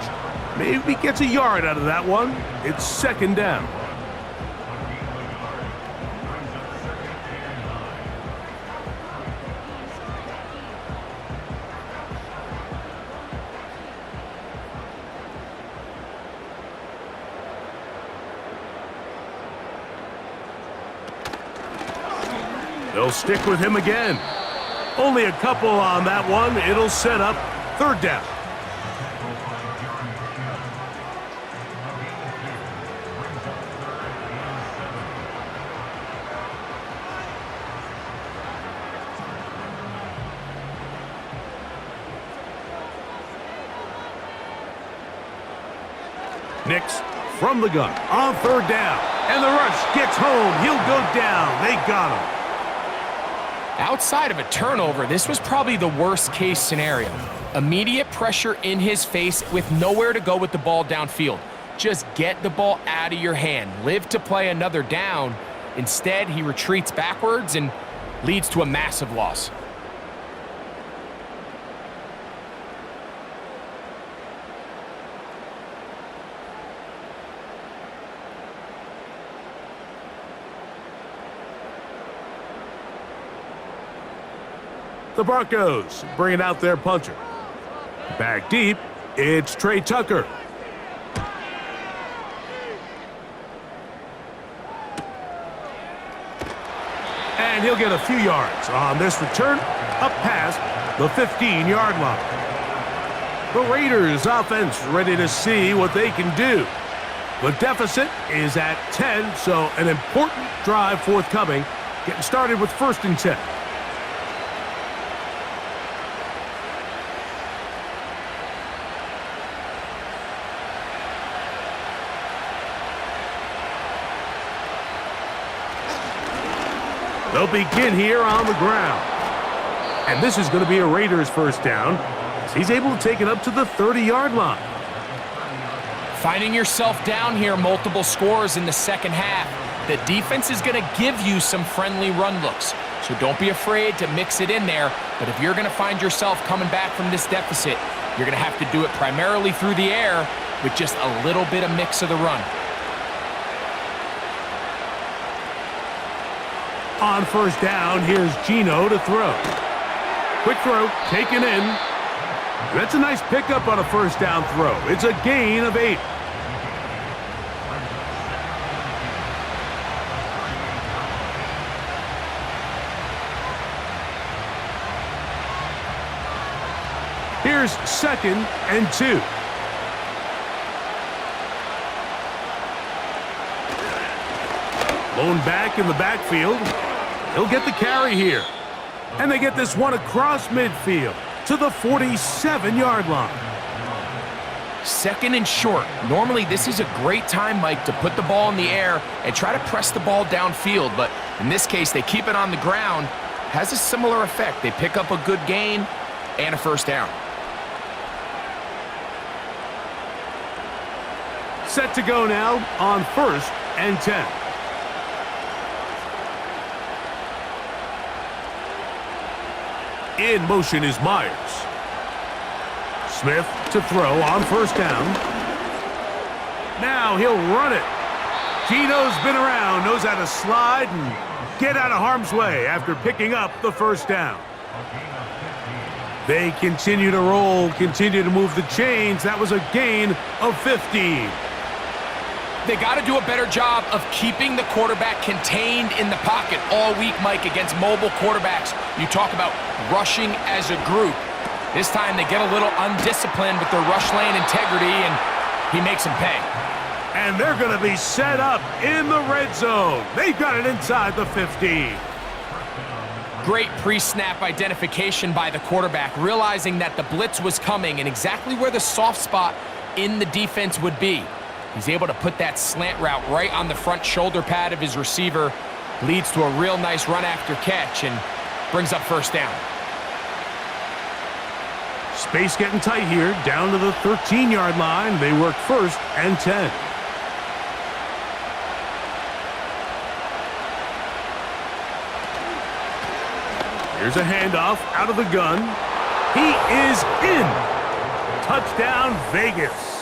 Maybe gets a yard out of that one. It's 2nd down. They'll stick with him again. Only a couple on that one. It'll set up 3rd down. Nix from the gun on third down. And the rush gets home. He'll go down. They got him. Outside of a turnover, this was probably the worst case scenario. Immediate pressure in his face with nowhere to go with the ball downfield. Just get the ball out of your hand. Live to play another down. Instead, he retreats backwards and leads to a massive loss. The Broncos bringing out their punter. Back deep, it's Trey Tucker. And he'll get a few yards on this return up past the 15-yard line. The Raiders offense ready to see what they can do. The deficit is at 10, so an important drive forthcoming, getting started with 1st and 10. They'll begin here on the ground. And this is going to be a Raiders first down, as he's able to take it up to the 30-yard line. Finding yourself down here, multiple scores in the second half. The defense is going to give you some friendly run looks, so don't be afraid to mix it in there. But if you're going to find yourself coming back from this deficit, you're going to have to do it primarily through the air with just a little bit of mix of the run. On first down, here's Geno to throw. Quick throw, taken in. That's a nice pickup on a first down throw. It's a gain of 8. Here's 2nd and 2. Lone back in the backfield. He'll get the carry here. And they get this one across midfield to the 47-yard line. 2nd and short. Normally, this is a great time, Mike, to put the ball in the air and try to press the ball downfield. But in this case, they keep it on the ground. Has a similar effect. They pick up a good gain and a first down. Set to go now on 1st and 10. In motion is Myers. Smith to throw on first down. Now he'll run it. Geno's been around, knows how to slide and get out of harm's way after picking up the first down. They continue to roll, continue to move the chains. That was a gain of 15. They got to do a better job of keeping the quarterback contained in the pocket all week, Mike, against mobile quarterbacks. You talk about rushing as a group. This time they get a little undisciplined with their rush lane integrity, and he makes them pay. And they're going to be set up in the red zone. They've got it inside the 15. Great pre-snap identification by the quarterback, realizing that the blitz was coming and exactly where the soft spot in the defense would be. He's able to put that slant route right on the front shoulder pad of his receiver. Leads to a real nice run after catch and brings up first down. Space getting tight here, down to the 13-yard line. They work 1st and 10. Here's a handoff out of the gun. He is in. Touchdown, Vegas.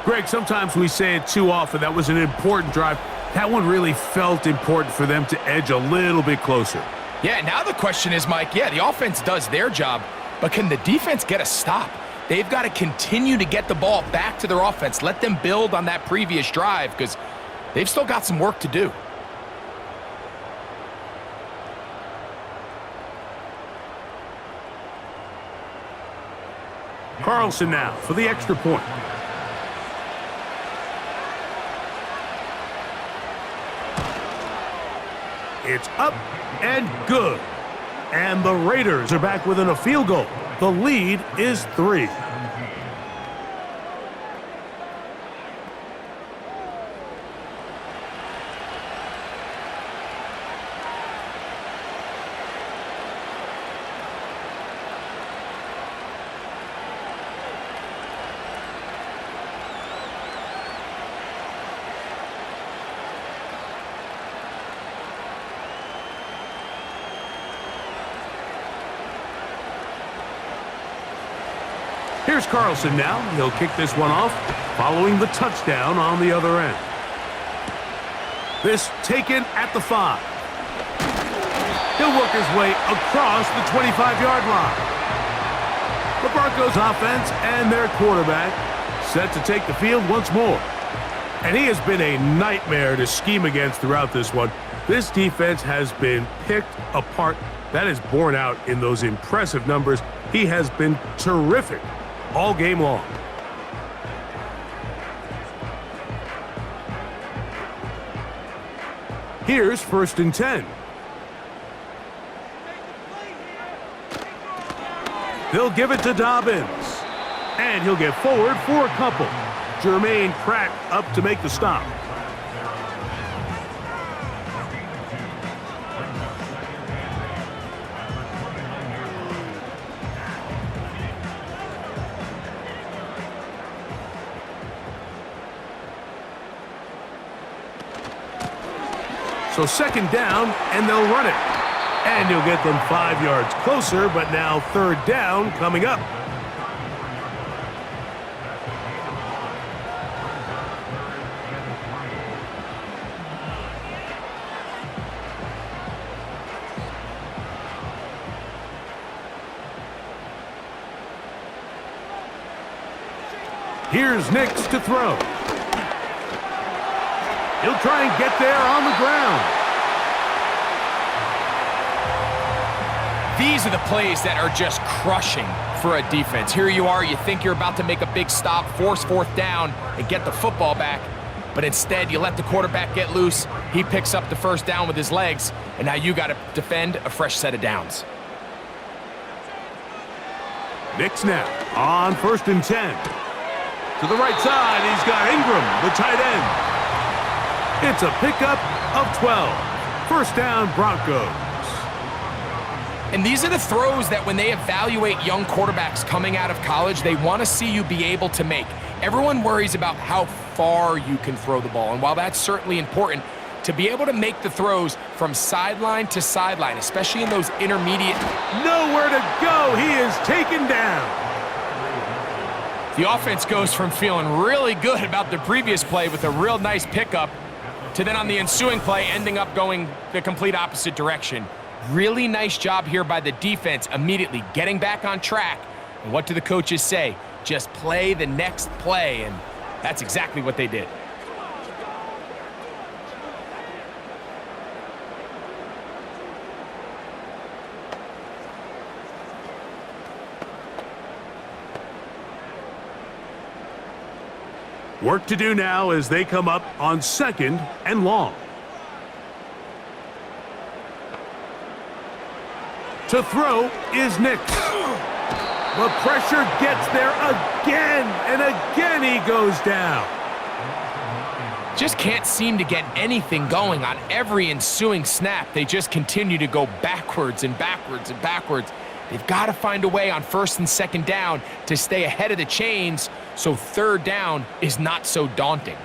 Greg, sometimes we say it too often. That was an important drive. That one really felt important for them to edge a little bit closer. Yeah, now the question is, Mike, yeah, the offense does their job, but can the defense get a stop? They've got to continue to get the ball back to their offense. Let them build on that previous drive because they've still got some work to do. Carlson now for the extra point. It's up and good. And the Raiders are back within a field goal. The lead is 3. Here's Carlson now. He'll kick this one off, following the touchdown on the other end. This taken at the 5. He'll work his way across the 25-yard line. The Broncos offense and their quarterback set to take the field once more. And he has been a nightmare to scheme against throughout this one. This defense has been picked apart. That is borne out in those impressive numbers. He has been terrific all game long. Here's 1st and 10. He'll give it to Dobbins. And he'll get forward for a couple. Jermaine Pratt up to make the stop. So 2nd down, and they'll run it. And he'll get them 5 yards closer, but now 3rd down coming up. Here's Nix to throw. He'll try and get there on the ground. These are the plays that are just crushing for a defense. Here you are, you think you're about to make a big stop, force 4th down, and get the football back. But instead, you let the quarterback get loose. He picks up the 1st down with his legs, and now you got to defend a fresh set of downs. Nix now on 1st and 10. To the right side, he's got Ingram, the tight end. It's a pickup of 12. 1st down, Broncos. And these are the throws that when they evaluate young quarterbacks coming out of college, they want to see you be able to make. Everyone worries about how far you can throw the ball. And while that's certainly important, to be able to make the throws from sideline to sideline, especially in those intermediate... Nowhere to go. He is taken down. The offense goes from feeling really good about the previous play with a real nice pickup to then on the ensuing play ending up going the complete opposite direction. Really nice job here by the defense immediately getting back on track. And what do the coaches say? Just play the next play, and that's exactly what they did. Work to do now as they come up on 2nd and long. To throw is Nix. The pressure gets there again, and again he goes down. Just can't seem to get anything going on every ensuing snap. They just continue to go backwards and backwards and backwards. They've got to find a way on 1st and 2nd down to stay ahead of the chains so 3rd down is not so daunting.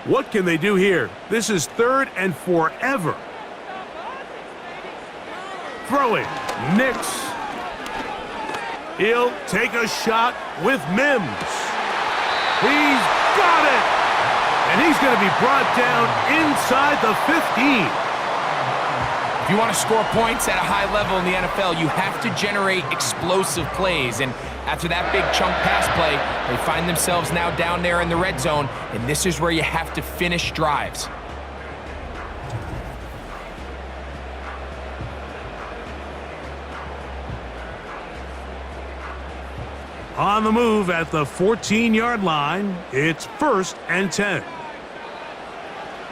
What can they do here? This is 3rd and forever. Throwing, Nix. He'll take a shot with Mims. He's got it! And he's going to be brought down inside the 15. If you want to score points at a high level in the NFL, you have to generate explosive plays. And after that big chunk pass play, they find themselves now down there in the red zone, and this is where you have to finish drives. On the move at the 14-yard line, it's 1st and 10.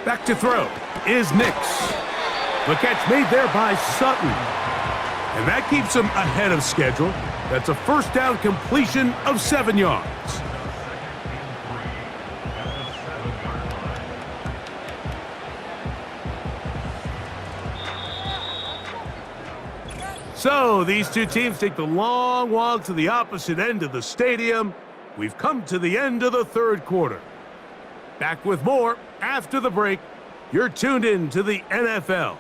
Back to throw is Nix. The catch made there by Sutton. And that keeps him ahead of schedule. That's a 1st down completion of 7 yards. So these two teams take the long walk to the opposite end of the stadium. We've come to the end of the 3rd quarter. Back with more after the break. You're tuned in to the NFL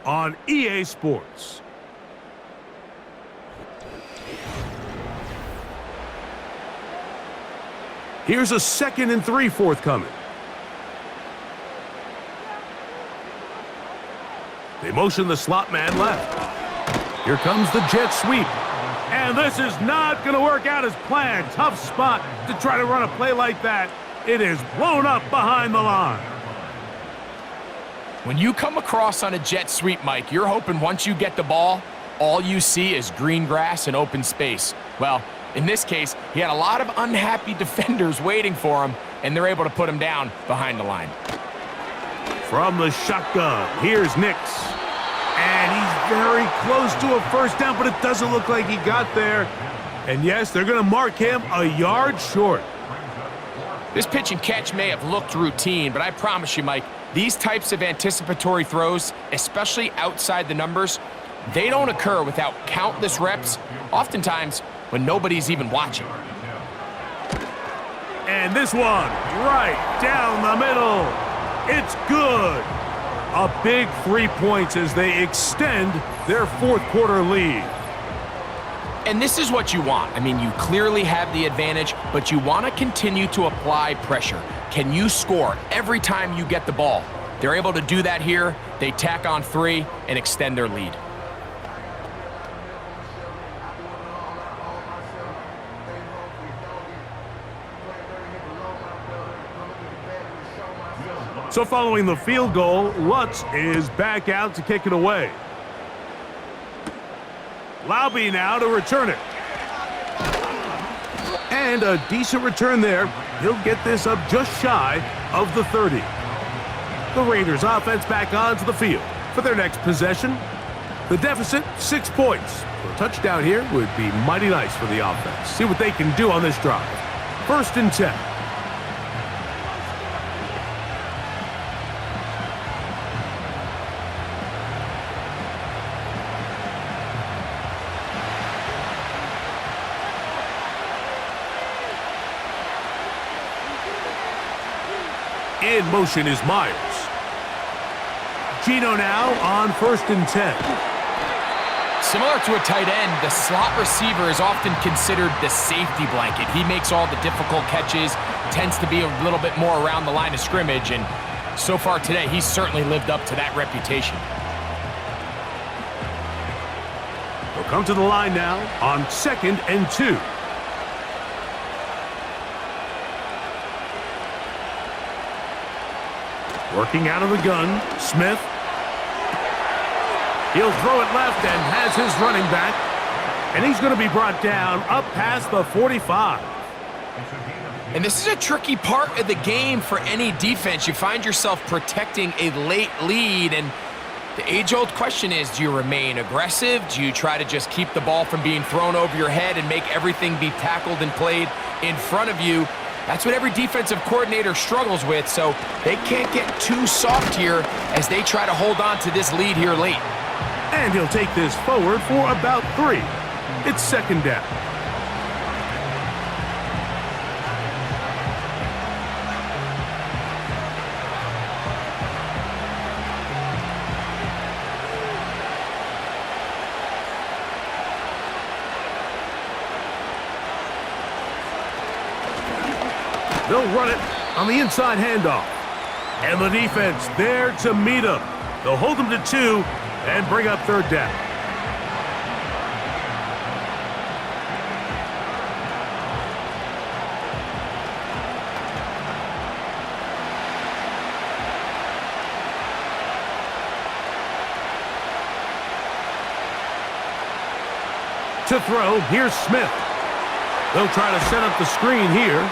on EA Sports. Here's a 2nd and 3 forthcoming. They motion the slot man left. Here comes the jet sweep. And this is not going to work out as planned. Tough spot to try to run a play like that. It is blown up behind the line. When you come across on a jet sweep, Mike, you're hoping once you get the ball, all you see is green grass and open space. Well, in this case, he had a lot of unhappy defenders waiting for him, and they're able to put him down behind the line. From the shotgun, here's Nix. And he's very close to a first down, but it doesn't look like he got there. And yes, they're going to mark him a yard short. This pitch and catch may have looked routine, but I promise you, Mike, these types of anticipatory throws, especially outside the numbers, they don't occur without countless reps, oftentimes when nobody's even watching. And this one, right down the middle. It's good. A big 3 points as they extend their fourth quarter lead. And this is what you want. I mean, you clearly have the advantage, but you want to continue to apply pressure. Can you score every time you get the ball? They're able to do that here. They tack on 3 and extend their lead. So following the field goal, Lutz is back out to kick it away. Laube now to return it. And a decent return there. He'll get this up just shy of the 30. The Raiders offense back onto the field for their next possession. The deficit, 6 points. A touchdown here would be mighty nice for the offense. See what they can do on this drive. 1st and 10. In motion is Myers. Gino now on 1st and 10. Similar to a tight end, the slot receiver is often considered the safety blanket. He makes all the difficult catches, tends to be a little bit more around the line of scrimmage, and so far today, he's certainly lived up to that reputation. They'll come to the line now on 2nd and 2. Working out of the gun, Smith. He'll throw it left and has his running back. And he's going to be brought down up past the 45. And this is a tricky part of the game for any defense. You find yourself protecting a late lead, and the age-old question is, do you remain aggressive? Do you try to just keep the ball from being thrown over your head and make everything be tackled and played in front of you? That's what every defensive coordinator struggles with, so they can't get too soft here as they try to hold on to this lead here late. And he'll take this forward for about 3. It's 2nd down. They'll run it on the inside handoff. And the defense there to meet him. They'll hold him to 2 and bring up 3rd down. To throw, here's Smith. They'll try to set up the screen here.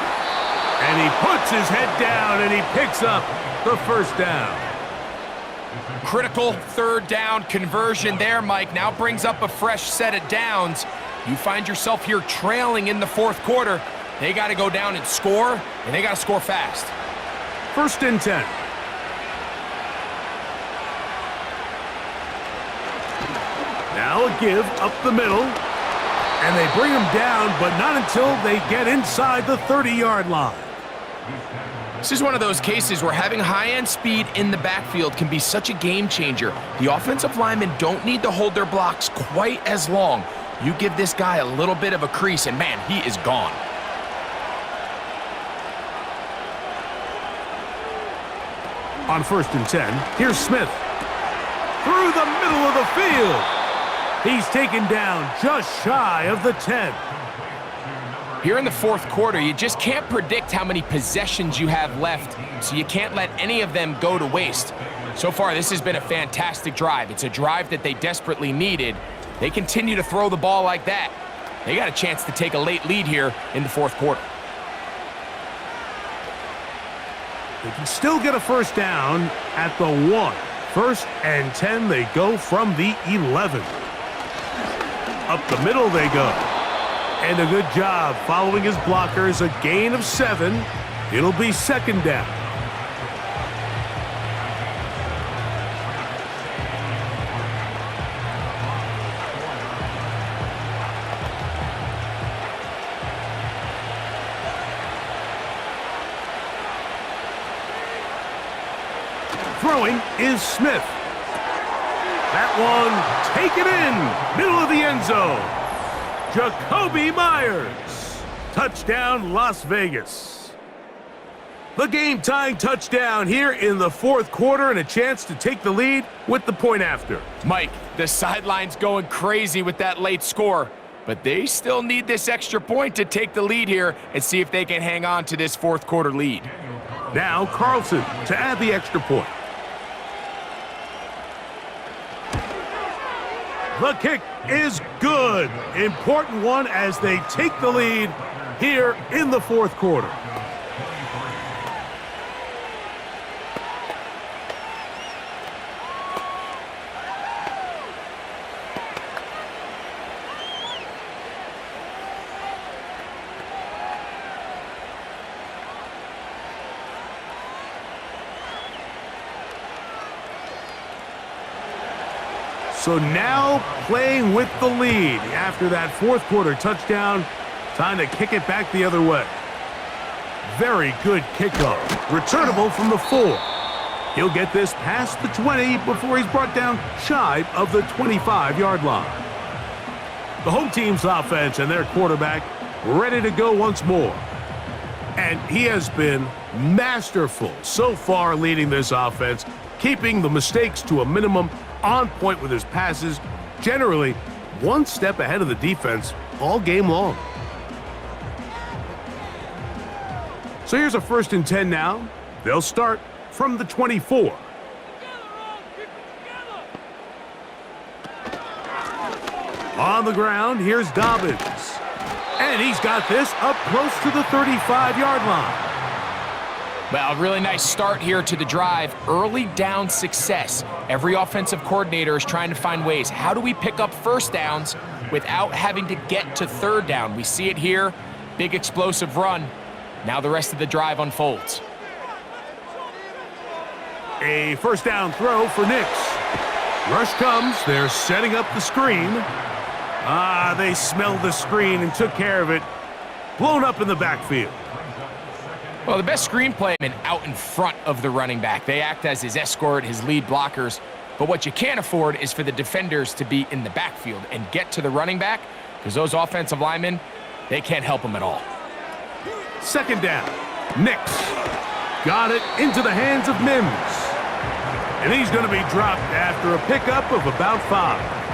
And he puts his head down and he picks up the 1st down. Critical 3rd down conversion there, Mike. Now brings up a fresh set of downs. You find yourself here trailing in the 4th quarter. They got to go down and score, and they got to score fast. 1st and 10. Now a give up the middle. And they bring him down, but not until they get inside the 30-yard line. This is one of those cases where having high-end speed in the backfield can be such a game changer. The offensive linemen don't need to hold their blocks quite as long. You give this guy a little bit of a crease, and man, he is gone. On 1st and 10, here's Smith. Through the middle of the field. He's taken down just shy of the 10. Here in the fourth quarter, you just can't predict how many possessions you have left, so you can't let any of them go to waste. So far, this has been a fantastic drive. It's a drive that they desperately needed. They continue to throw the ball like that. They got a chance to take a late lead here in the fourth quarter. They can still get a first down at the 1. 1st and 10, they go from the 11. Up the middle they go. And a good job following his blockers, a gain of 7. It'll be 2nd down. Throwing is Smith. That one taken in, middle of the end zone. Jacoby Myers. Touchdown, Las Vegas. The game-tying touchdown here in the fourth quarter and a chance to take the lead with the point after. Mike, the sideline's going crazy with that late score, but they still need this extra point to take the lead here and see if they can hang on to this fourth quarter lead. Now Carlson to add the extra point. The kick is good. Important one as they take the lead here in the fourth quarter. So now playing with the lead after that fourth quarter touchdown. Time to kick it back the other way. Very good kickoff. Returnable from the 4. He'll get this past the 20 before he's brought down shy of the 25-yard line. The home team's offense and their quarterback ready to go once more. And he has been masterful so far leading this offense, keeping the mistakes to a minimum, on point with his passes, generally one step ahead of the defense all game long. So here's a 1st and 10 now. They'll start from the 24. On the ground, here's Dobbins. And he's got this up close to the 35-yard line. Well, a really nice start here to the drive. Early down success. Every offensive coordinator is trying to find ways. How do we pick up first downs without having to get to 3rd down? We see it here. Big explosive run. Now the rest of the drive unfolds. A first down throw for Nix. Rush comes. They're setting up the screen. They smelled the screen and took care of it. Blown up in the backfield. Well, the best screenplay out in front of the running back. They act as his escort, his lead blockers. But what you can't afford is for the defenders to be in the backfield and get to the running back, because those offensive linemen, they can't help him at all. 2nd down. Nix got it into the hands of Mims. And he's going to be dropped after a pickup of about 5.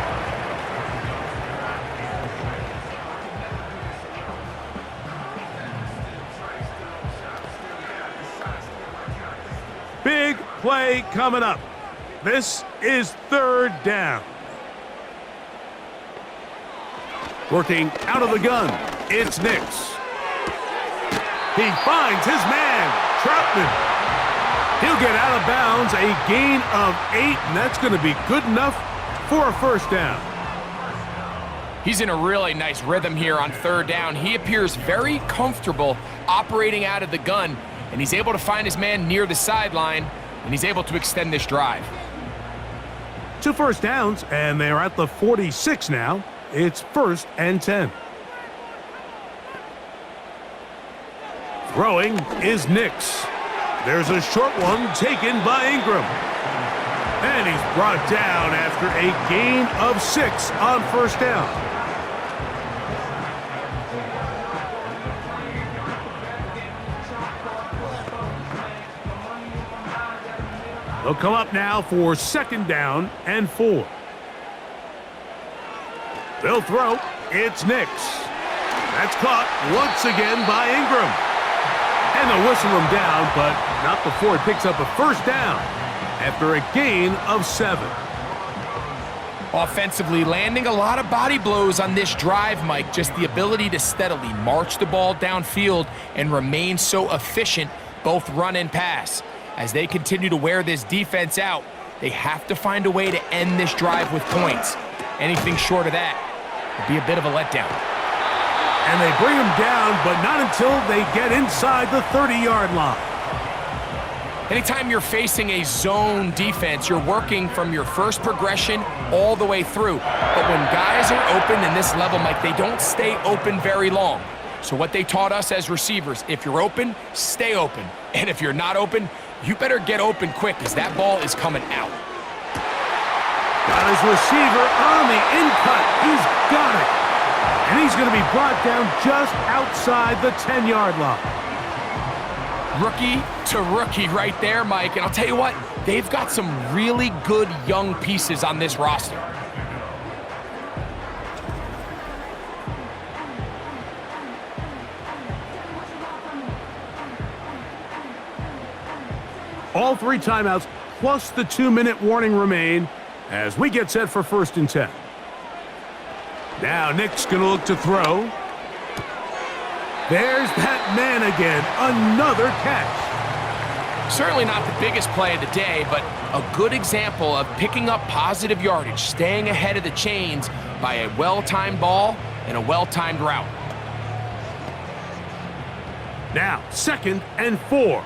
Big play coming up. This is 3rd down. Working out of the gun, it's Nix. He finds his man, Troutman. He'll get out of bounds, a gain of 8, and that's going to be good enough for a first down. He's in a really nice rhythm here on 3rd down. He appears very comfortable operating out of the gun, and he's able to find his man near the sideline, and he's able to extend this drive. 2 first downs, and they're at the 46 now. It's 1st and 10. Throwing is Nix. There's a short one taken by Ingram. And he's brought down after a gain of 6 on 1st down. They'll come up now for 2nd down and 4. They'll throw. It's Nix. That's caught once again by Ingram. And they'll whistle him down, but not before he picks up a 1st down after a gain of 7. Offensively, landing a lot of body blows on this drive, Mike. Just the ability to steadily march the ball downfield and remain so efficient, both run and pass. As they continue to wear this defense out, they have to find a way to end this drive with points. Anything short of that would be a bit of a letdown. And they bring him down, but not until they get inside the 30-yard line. Anytime you're facing a zone defense, you're working from your first progression all the way through. But when guys are open in this level, Mike, they don't stay open very long. So what they taught us as receivers, if you're open, stay open. And if you're not open, you better get open quick because that ball is coming out. Got his receiver on the in-cut. He's got it. And he's going to be brought down just outside the 10-yard line. Rookie to rookie right there, Mike. And I'll tell you what, they've got some really good young pieces on this roster. All 3 timeouts plus the 2-minute warning remain as we get set for 1st and 10. Now Nick's going to look to throw. There's that man again, another catch. Certainly not the biggest play of the day, but a good example of picking up positive yardage, staying ahead of the chains by a well-timed ball and a well-timed route. Now 2nd and 4.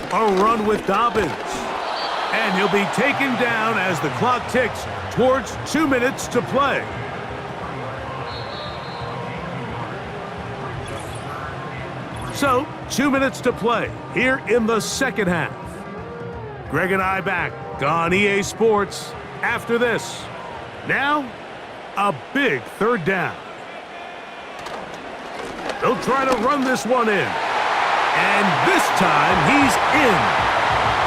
A run with Dobbins. And he'll be taken down as the clock ticks towards 2 minutes to play. So, 2 minutes to play here in the 2nd half. Greg and I back on EA Sports after this. Now, a big 3rd down. They'll try to run this one in. And this time, he's in.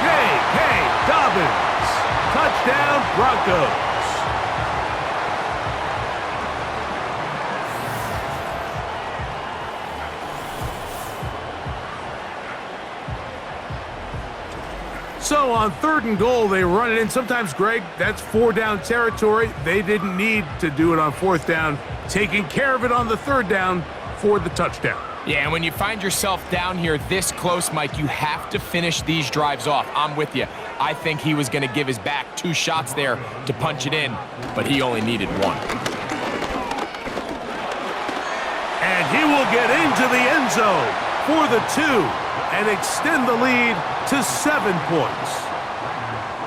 J.K. Dobbins. Touchdown, Broncos. So on 3rd and goal, they run it in. Sometimes, Greg, that's 4-down territory. They didn't need to do it on 4th down. Taking care of it on the 3rd down for the touchdown. Yeah, and when you find yourself down here this close, Mike, you have to finish these drives off. I'm with you. I think he was going to give his back 2 shots there to punch it in, but he only needed 1. And he will get into the end zone for the 2 and extend the lead to 7 points.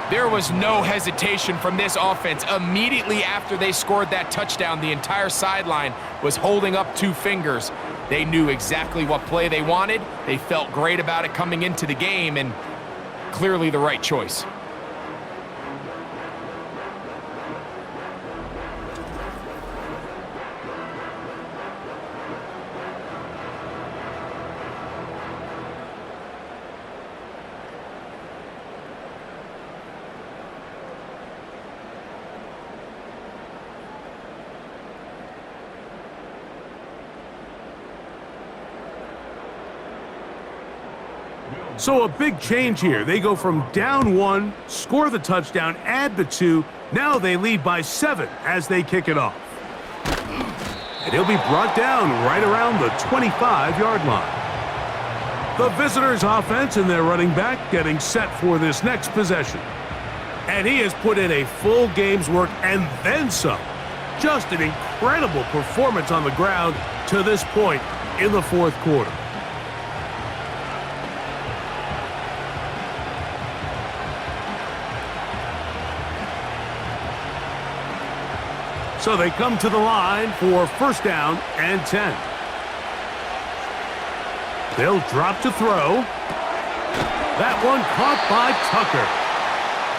There was no hesitation from this offense. Immediately after they scored that touchdown, the entire sideline was holding up 2 fingers. They knew exactly what play they wanted. They felt great about it coming into the game, and clearly the right choice. So a big change here. They go from down 1, score the touchdown, add the 2. Now they lead by 7 as they kick it off. And he'll be brought down right around the 25-yard line. The visitors' offense and their running back getting set for this next possession. And he has put in a full game's work and then some. Just an incredible performance on the ground to this point in the 4th quarter. So they come to the line for 1st down and 10. They'll drop to throw. That one caught by Tucker.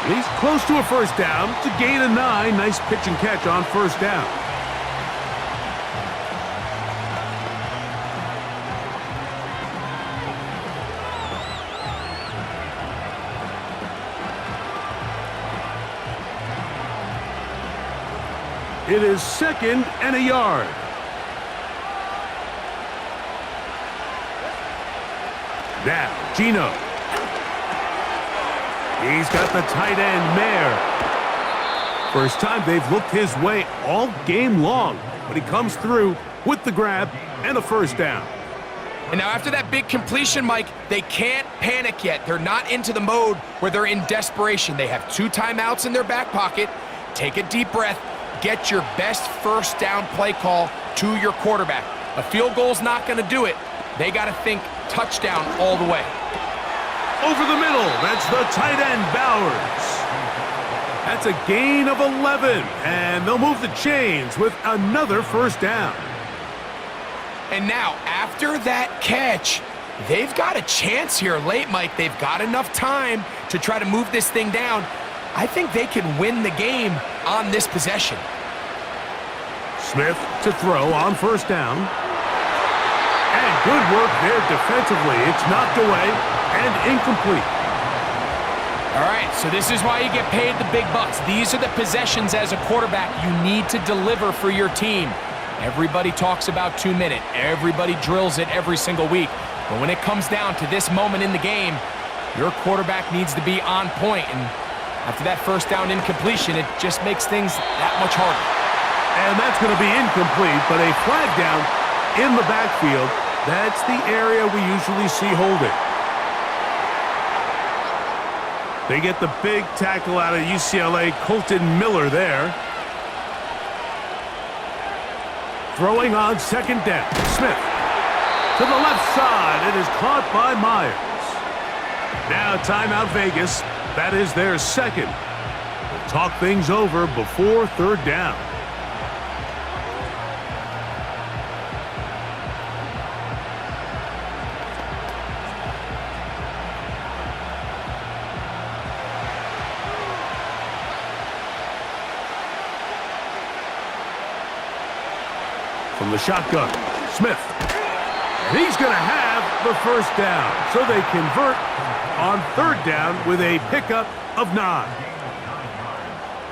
He's close to a 1st down to gain a 9. Nice pitch and catch on 1st down. It is 2nd and a yard. Now, Gino. He's got the tight end, Mayer. First time they've looked his way all game long, but he comes through with the grab and a first down. And now after that big completion, Mike, they can't panic yet. They're not into the mode where they're in desperation. They have 2 timeouts in their back pocket. Take a deep breath. Get your best first down play call to your quarterback. A field goal's not going to do it. They got to think touchdown all the way. Over the middle, that's the tight end, Bowers. That's a gain of 11, and they'll move the chains with another first down. And now, after that catch, they've got a chance here late, Mike. They've got enough time to try to move this thing down. I think they can win the game on this possession. Smith to throw on first down. And good work there defensively. It's knocked away and incomplete. All right, so this is why you get paid the big bucks. These are the possessions as a quarterback you need to deliver for your team. Everybody talks about 2 minute. Everybody drills it every single week. But when it comes down to this moment in the game, your quarterback needs to be on point. And after that first down incompletion, it just makes things that much harder. And that's going to be incomplete, but a flag down in the backfield. That's the area we usually see holding. They get the big tackle out of UCLA, Colton Miller there. Throwing on second down. Smith to the left side. It is caught by Myers. Now timeout Vegas. That is their second. We'll talk things over before third down. From the shotgun, Smith. And he's going to have the first down. So they convert on third down with a pickup of 9.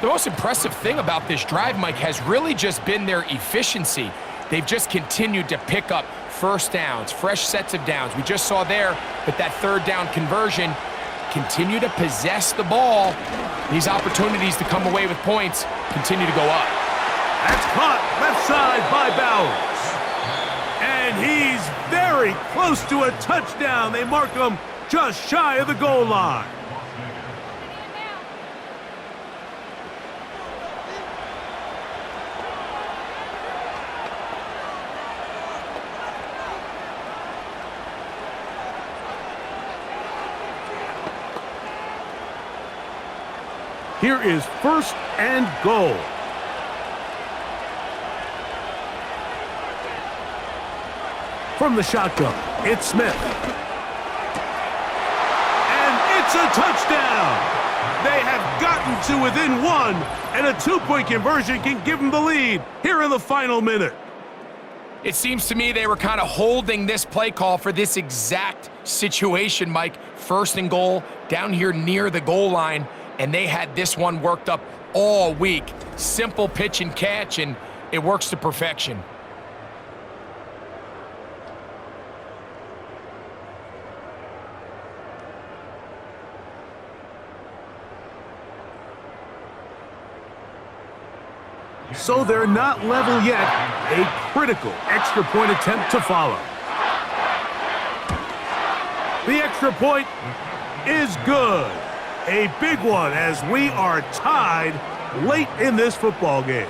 The most impressive thing about this drive, Mike, has really just been their efficiency. They've just continued to pick up first downs, fresh sets of downs. We just saw there with that third down conversion, continue to possess the ball. These opportunities to come away with points continue to go up. That's caught left side by Bowers. And he's very close to a touchdown. They mark him just shy of the goal line. Here is first and goal. From the shotgun, it's Smith. And it's a touchdown! They have gotten to within 1, and a 2-point conversion can give them the lead here in the final minute. It seems to me they were kind of holding this play call for this exact situation, Mike. First and goal, down here near the goal line, and they had this one worked up all week. Simple pitch and catch, and it works to perfection. So they're not level yet. A critical extra point attempt to follow. The extra point is good. A big one as we are tied late in this football game.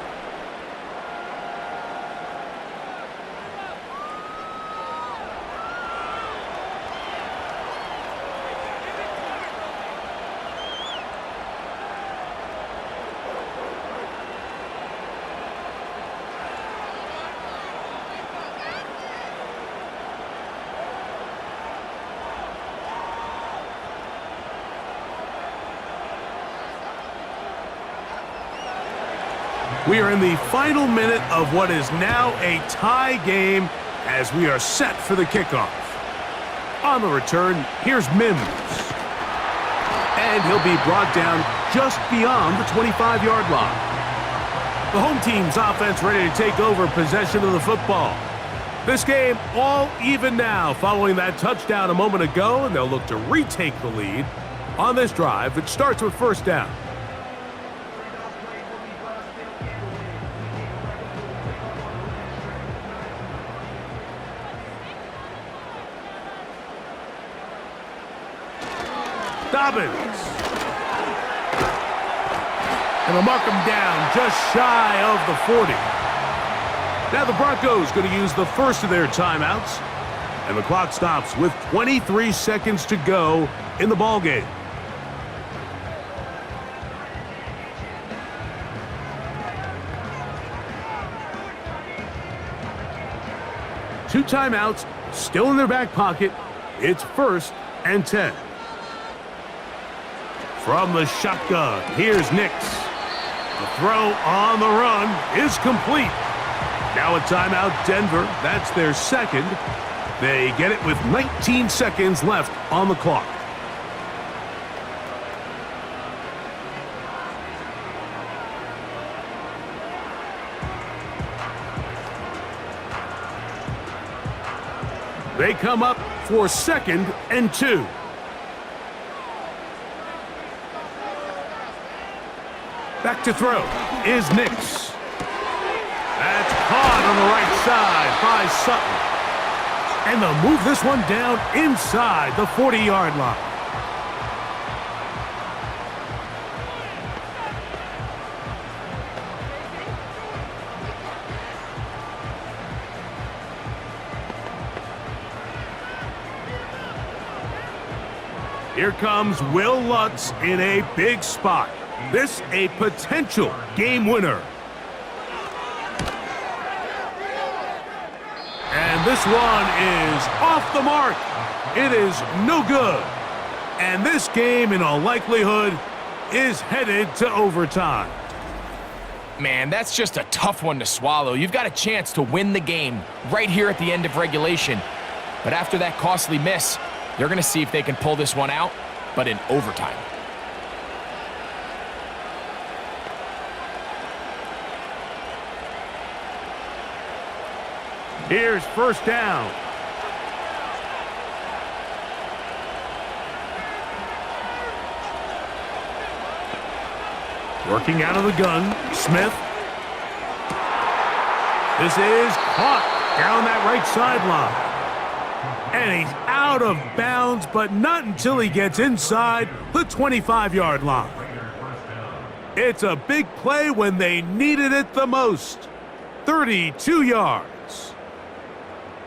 We are in the final minute of what is now a tie game as we are set for the kickoff. On the return, here's Mims. And he'll be brought down just beyond the 25-yard line. The home team's offense ready to take over possession of the football. This game all even now following that touchdown a moment ago, and they'll look to retake the lead on this drive. It starts with first down. Dobbins. And they'll mark him down just shy of the 40. Now the Broncos going to use the first of their timeouts. And the clock stops with 23 seconds to go in the ballgame. Two timeouts still in their back pocket. It's 1st and 10. From the shotgun, here's Nix. The throw on the run is complete. Now a timeout, Denver. That's their second. They get it with 19 seconds left on the clock. They come up for 2nd and 2. Back to throw is Nix. That's caught on the right side by Sutton. And they'll move this one down inside the 40-yard line. Here comes Will Lutz in a big spot. This a potential game winner. And this one is off the mark. It is no good. And this game, in all likelihood, is headed to overtime. Man, that's just a tough one to swallow. You've got a chance to win the game right here at the end of regulation. But after that costly miss, they're going to see if they can pull this one out, but in overtime. Here's first down. Working out of the gun, Smith. This is caught down that right sideline. And he's out of bounds, but not until he gets inside the 25-yard line. It's a big play when they needed it the most. 32 yards.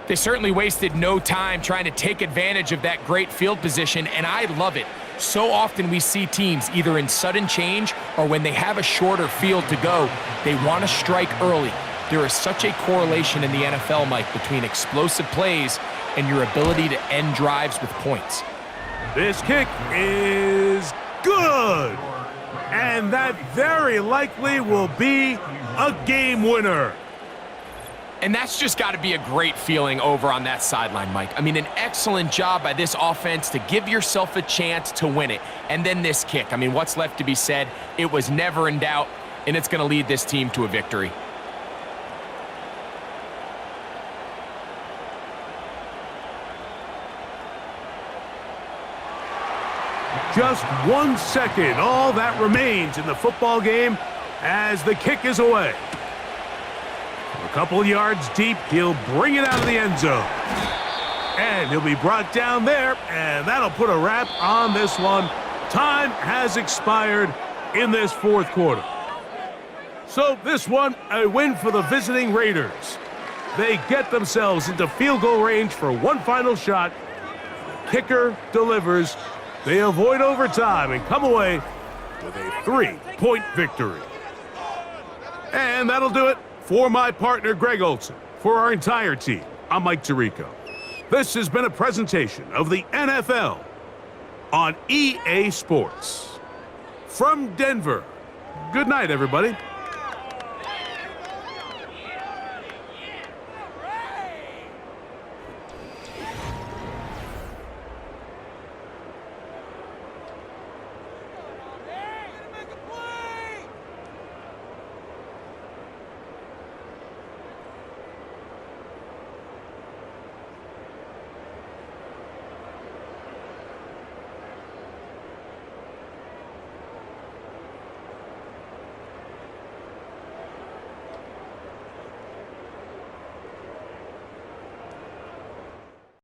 They certainly wasted no time trying to take advantage of that great field position, and I love it. So often we see teams either in sudden change or when they have a shorter field to go, they want to strike early. There is such a correlation in the NFL, Mike, between explosive plays and your ability to end drives with points. This kick is good. And that very likely will be a game winner. And that's just got to be a great feeling over on that sideline, Mike. I mean, an excellent job by this offense to give yourself a chance to win it. And then this kick. I mean, what's left to be said? It was never in doubt, and it's going to lead this team to a victory. Just 1 second, all that remains in the football game as the kick is away. A couple yards deep, he'll bring it out of the end zone. And he'll be brought down there, and that'll put a wrap on this one. Time has expired in this fourth quarter. So this one, a win for the visiting Raiders. They get themselves into field goal range for one final shot. The kicker delivers. They avoid overtime and come away with a 3-point victory. And that'll do it for my partner, Greg Olson. For our entire team, I'm Mike Tirico. This has been a presentation of the NFL on EA Sports. From Denver, good night, everybody.